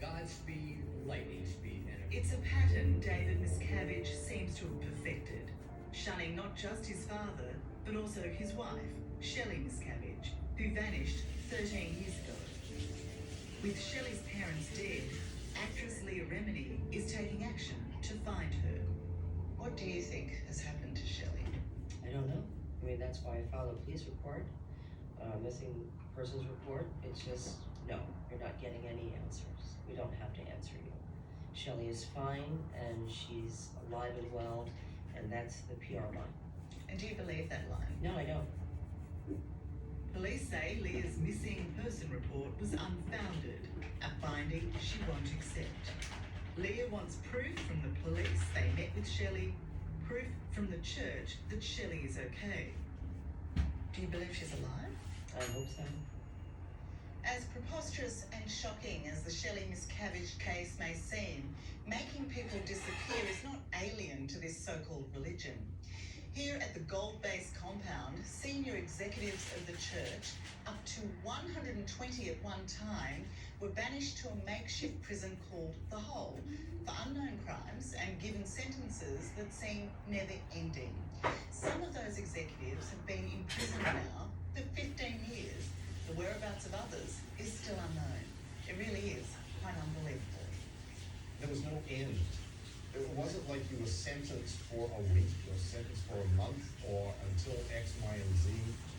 Godspeed, lightning speed, and It's a pattern David Miscavige seems to have perfected, shunning not just his father, but also his wife, Shelley Miscavige, who vanished 13 years ago. With Shelley's parents dead, actress Leah Remini is taking action to find her. What do you think has happened to Shelley? I don't know. I mean, that's why I filed a police report, missing persons report. It's just, no, you're not getting any answers. We don't have to answer you. Shelley is fine, and she's alive and well, and that's the PR line. And do you believe that line? No, I don't. Police say Leah's missing person report was unfounded, a finding she won't accept. Leah wants proof from the police they met with Shelley, proof from the church that Shelley is okay. Do you believe she's alive? I hope so. As preposterous and shocking as the Shelley Miscavige case may seem, making people disappear is not alien to this so-called religion. Here at the Gold Base compound, senior executives of the church, up to 120 at one time, were banished to a makeshift prison called The Hole for unknown crimes and given sentences that seem never-ending. Some of those executives have been in prison now for 15 years. The whereabouts of others is still unknown. It really is quite unbelievable. There was no end. It wasn't like you were sentenced for a week or sentenced for a month or until X, Y, and Z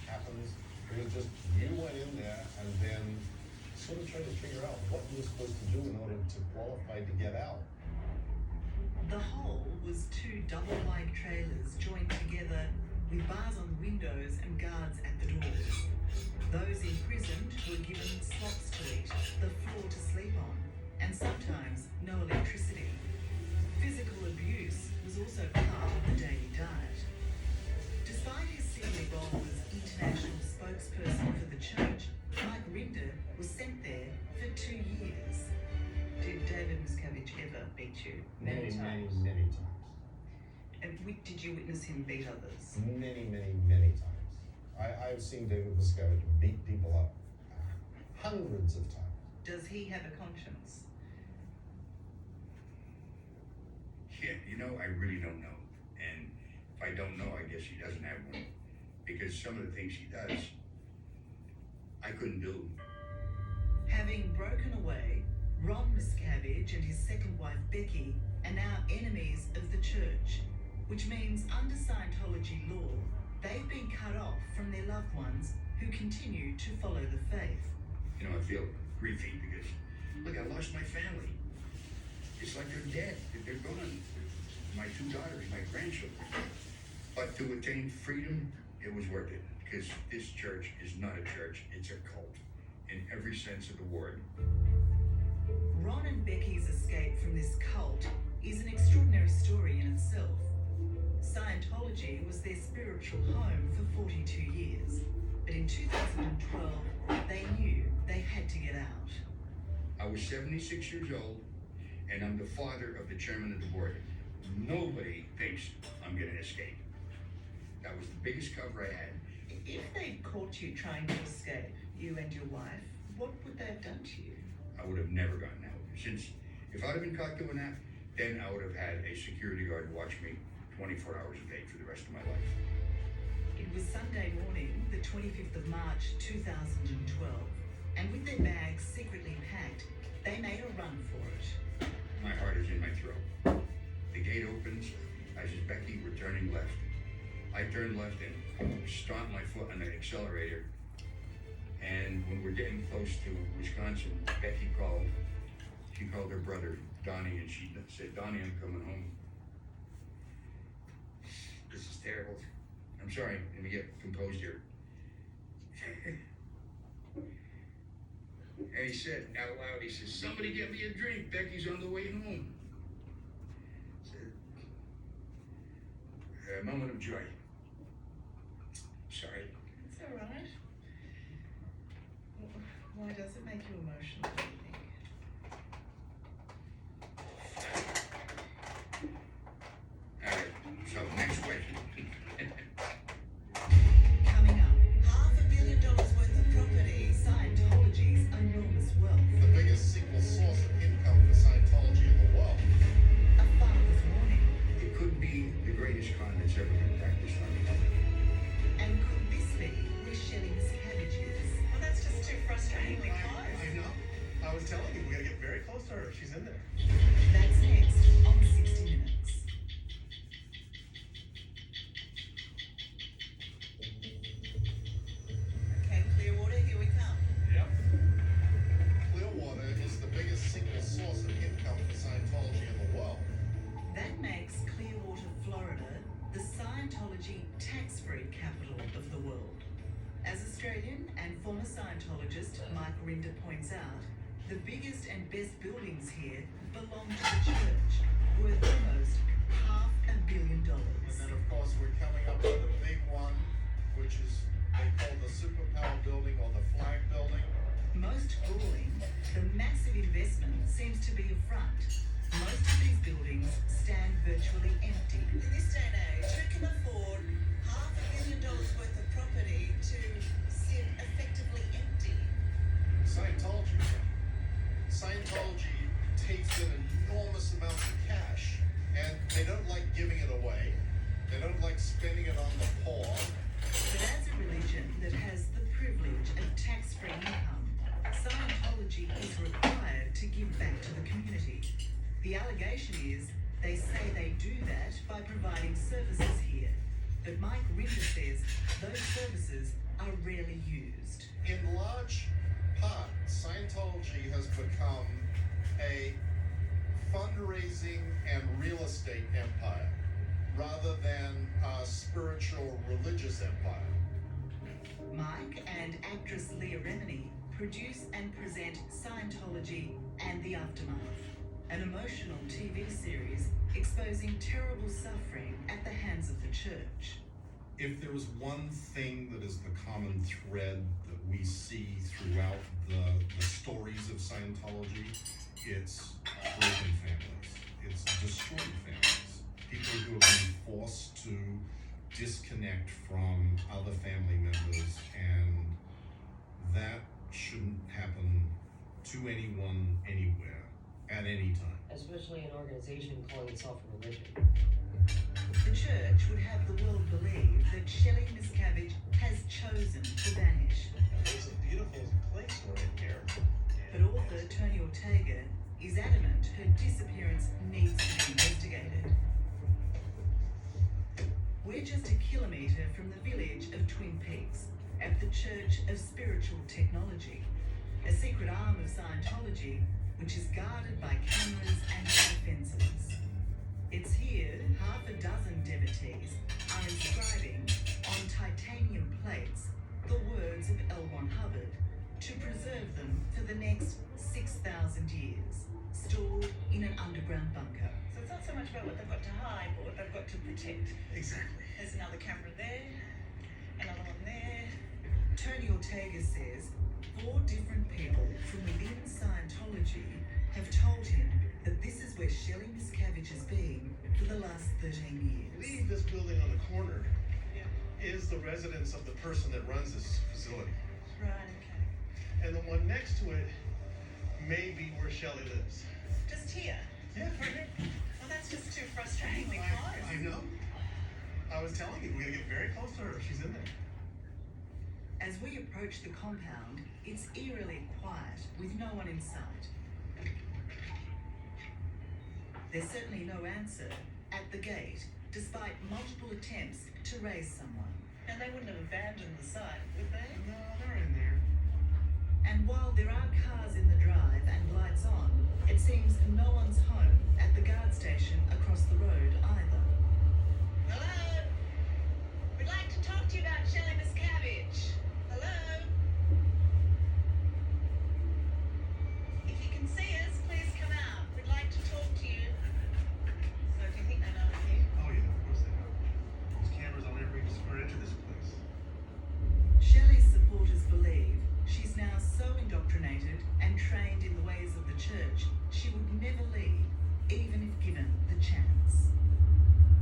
happens. It was just you went in there and then sort of tried to figure out what you were supposed to do in order to qualify to get out. The Hole was 2 double-wide trailers joined together with bars on the windows and guards at the doors. Those imprisoned were given slops to eat, the floor to sleep on, and sometimes no electricity. Physical abuse was also part of the daily diet. Despite his senior role as international spokesperson for the church, Mike Rinder was sent there for 2 years. Did David Miscavige ever beat you? Many times. And did you witness him beat others? Many times. I've seen David Miscavige beat people up hundreds of times. Does he have a conscience? Yeah, you know, I really don't know. And if I don't know, I guess she doesn't have one. Because some of the things she does, I couldn't do. Having broken away, Ron Miscavige and his second wife Becky are now enemies of the church, which means under Scientology law, they've been cut off from their loved ones who continue to follow the faith. You know, I feel griefy because, look, I lost my family. It's like they're dead. They're gone. My two daughters, my grandchildren. But to attain freedom, it was worth it. Because this church is not a church, it's a cult. In every sense of the word. Ron and Becky's escape from this cult is an extraordinary story in itself. Scientology was their spiritual home for 42 years. But in 2012, they knew they had to get out. I was 76 years old, and I'm the father of the chairman of the board. Nobody thinks I'm gonna escape. That was the biggest cover I had. If they'd caught you trying to escape, you and your wife, what would they have done to you? I would have never gotten out. Since if I'd have been caught doing that, then I would have had a security guard watch me 24 hours a day for the rest of my life. It was Sunday morning, the 25th of March 2012, and with their bags secretly packed, they made a run for it. My heart is in my throat. The gate opens, I see Becky, we're turning left. I turned left and stomped my foot on the accelerator. And when we're getting close to Wisconsin, Becky called. She called her brother, Donnie, and she said, Donnie, I'm coming home. This is terrible. I'm sorry, let me get composed here. And he said out loud, he says, somebody get me a drink, Becky's on the way home. I said, a moment of joy. Sorry. It's all right. Why does it make you emotional, do you think? All right, so next question. Coming up, $500 million worth of property, Scientology's enormous wealth. The biggest single source of income for Scientology in the world. A father's warning. It could be the greatest con that's ever been practiced on the public. And could this be where Shelley Miscavige is? Well, that's just too frustratingly close. I know. I was telling you, we gotta get very close to her. She's in there. That's next on 60 Minutes. Okay, Clearwater, here we come. Yep. Clearwater is the biggest single source of income for Scientology in the world. That makes Clearwater, Florida, the Scientology tax-free capital of the world. As Australian and former Scientologist Mike Rinder points out, the biggest and best buildings here belong to the church, worth almost $500 million. And then, of course, we're coming up with the big one, which is they call the Superpower Building or the Flag Building. Most galling, the massive investment seems to be a front. Most of these buildings stand virtually empty. In this day and age, who can afford $500 million worth of property to sit effectively empty? Scientology. Scientology takes in enormous amounts of cash, and they don't like giving it away. They don't like spending it on the poor. But as a religion that has the privilege of tax-free income, Scientology is required to give back to the community. The allegation is they say they do that by providing services here. But Mike Rinder says those services are rarely used. In large part, Scientology has become a fundraising and real estate empire rather than a spiritual religious empire. Mike and actress Leah Remini produce and present Scientology and the Aftermath, an emotional TV series exposing terrible suffering at the hands of the church. If there is one thing that is the common thread that we see throughout the stories of Scientology, it's broken families. It's destroyed families. People who have been forced to disconnect from other family members, and that shouldn't happen to anyone, anywhere, at any time. Especially an organization calling itself a religion. The church would have the world believe that Shelley Miscavige has chosen to vanish. It's a beautiful place we're in here. But author Tony Ortega is adamant her disappearance needs to be investigated. We're just a kilometre from the village of Twin Peaks, at the Church of Spiritual Technology, a secret arm of Scientology which is guarded by cameras and defences. It's here half a dozen devotees are inscribing on titanium plates the words of L. Ron Hubbard to preserve them for the next 6,000 years, stored in an underground bunker. So it's not so much about what they've got to hide, but what they've got to protect. Exactly. There's another camera there, another one there. Tony Ortega says 4 different people from within Scientology have told him that this is where Shelley Miscavige has been for the last 13 I years. believe this building on the corner is the residence of the person that runs this facility. Right, okay. And the one next to it may be where Shelley lives. Just here? Yeah, right here. Well, that's just too frustratingly close. I know. I was telling you, we're gonna get very close to her. She's in there. As we approach the compound, it's eerily quiet with no one in sight. There's certainly no answer at the gate, despite multiple attempts to raise someone. And they wouldn't have abandoned the site, would they? No, they're in there. And while there are cars in the drive and lights on, it seems no one's home at the guard station across the road either. Hello? We'd like to talk to you about Shelley Miscavige. Hello? If you can see us, please come out. We'd like to talk to you. So do you think they know we're here? Oh yeah, of course they know. There's cameras on every square inch of this place. Shelley's supporters believe she's now so indoctrinated and trained in the ways of the church, she would never leave, even if given the chance.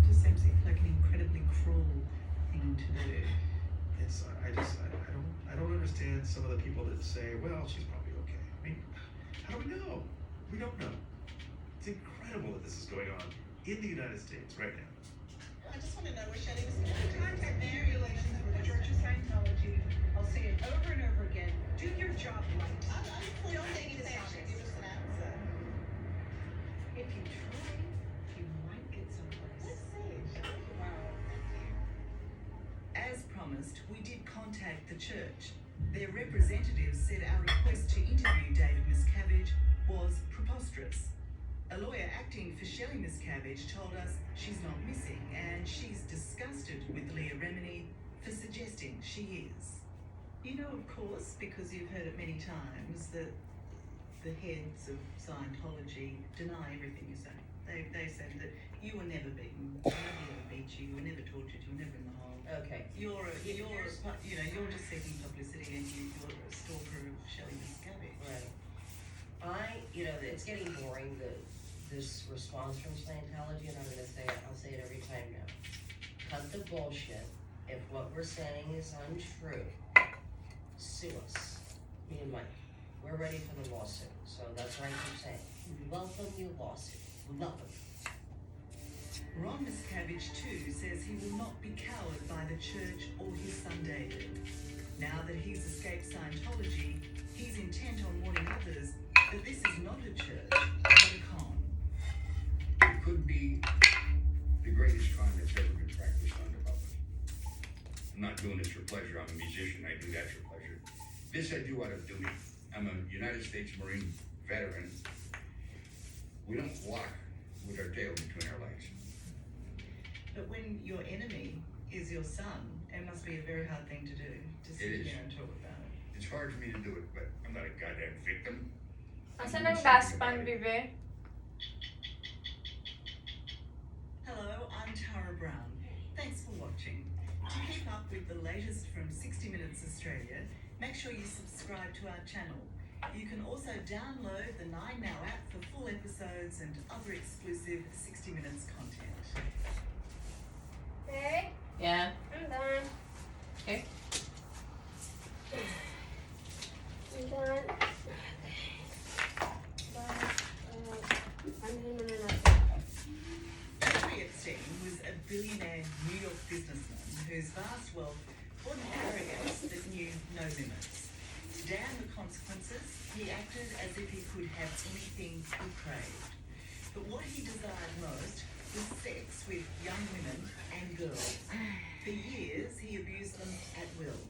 Just seems like an incredibly cruel thing to do. It's I don't understand some of the people that say, well, she's probably okay. I mean, how do we know? We don't know. It's incredible that this is going on in the United States right now. I just want to know where Shelley Miscavige. Contact Mary relations with the Church of Scientology. I'll say it over and over again. Do your job right. I don't think you say I should give us an answer. If you try, you might get someplace. Let's see. Wow. As promised, we did contact the church. Their representatives said our request to interview David Miscavige was preposterous. A lawyer acting for Shelley Miscavige told us she's not missing, and she's disgusted with Leah Remini for suggesting she is. You know, of course, because you've heard it many times, that the heads of Scientology deny everything you say. They said that you were never beaten, nobody ever beat you, you were never tortured, you were never in the hole. Okay. You're just seeking publicity, and you're a stalker of Shelley Miscavige. Right. It's getting boring, this response from Scientology, and I'm gonna say it, I'll say it every time now. Cut the bullshit. If what we're saying is untrue, sue us. Me and Mike. We're ready for the lawsuit. So that's what I keep saying. Welcome your lawsuit. Welcome. Ron Miscavige too says he will not be cowed by the church or his son David. Now that he's escaped Scientology, he's intent on warning others that this is not a church, but a con. It could be the greatest crime that's ever been practiced on the public. I'm not doing this for pleasure. I'm a musician. I do that for pleasure. This I do out of duty. I'm a United States Marine veteran. We don't walk with our tail between our legs. But when your enemy is your son, it must be a very hard thing to do, to sit It is. here and talk about it. It's hard for me to do it, but I'm not a goddamn victim. Asan ang gas pan, Vive? Hello, I'm Tara Brown. Thanks for watching. To keep up with the latest from 60 Minutes Australia, make sure you subscribe to our channel. You can also download the 9Now app for full episodes and other exclusive 60 Minutes content. Hey? Yeah? I'm done. Okay. I'm done. Jeffrey Epstein was a billionaire New York businessman whose vast wealth brought an arrogance that knew no limits. To damn the consequences, he acted as if he could have anything he craved. But what he desired most was sex with young women and girls. For years, he abused them at will.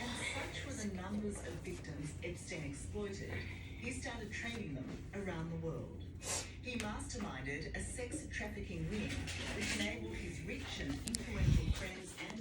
And such were the numbers of victims Epstein exploited, he started trading them around the world. He masterminded a sex trafficking ring which enabled his rich and influential friends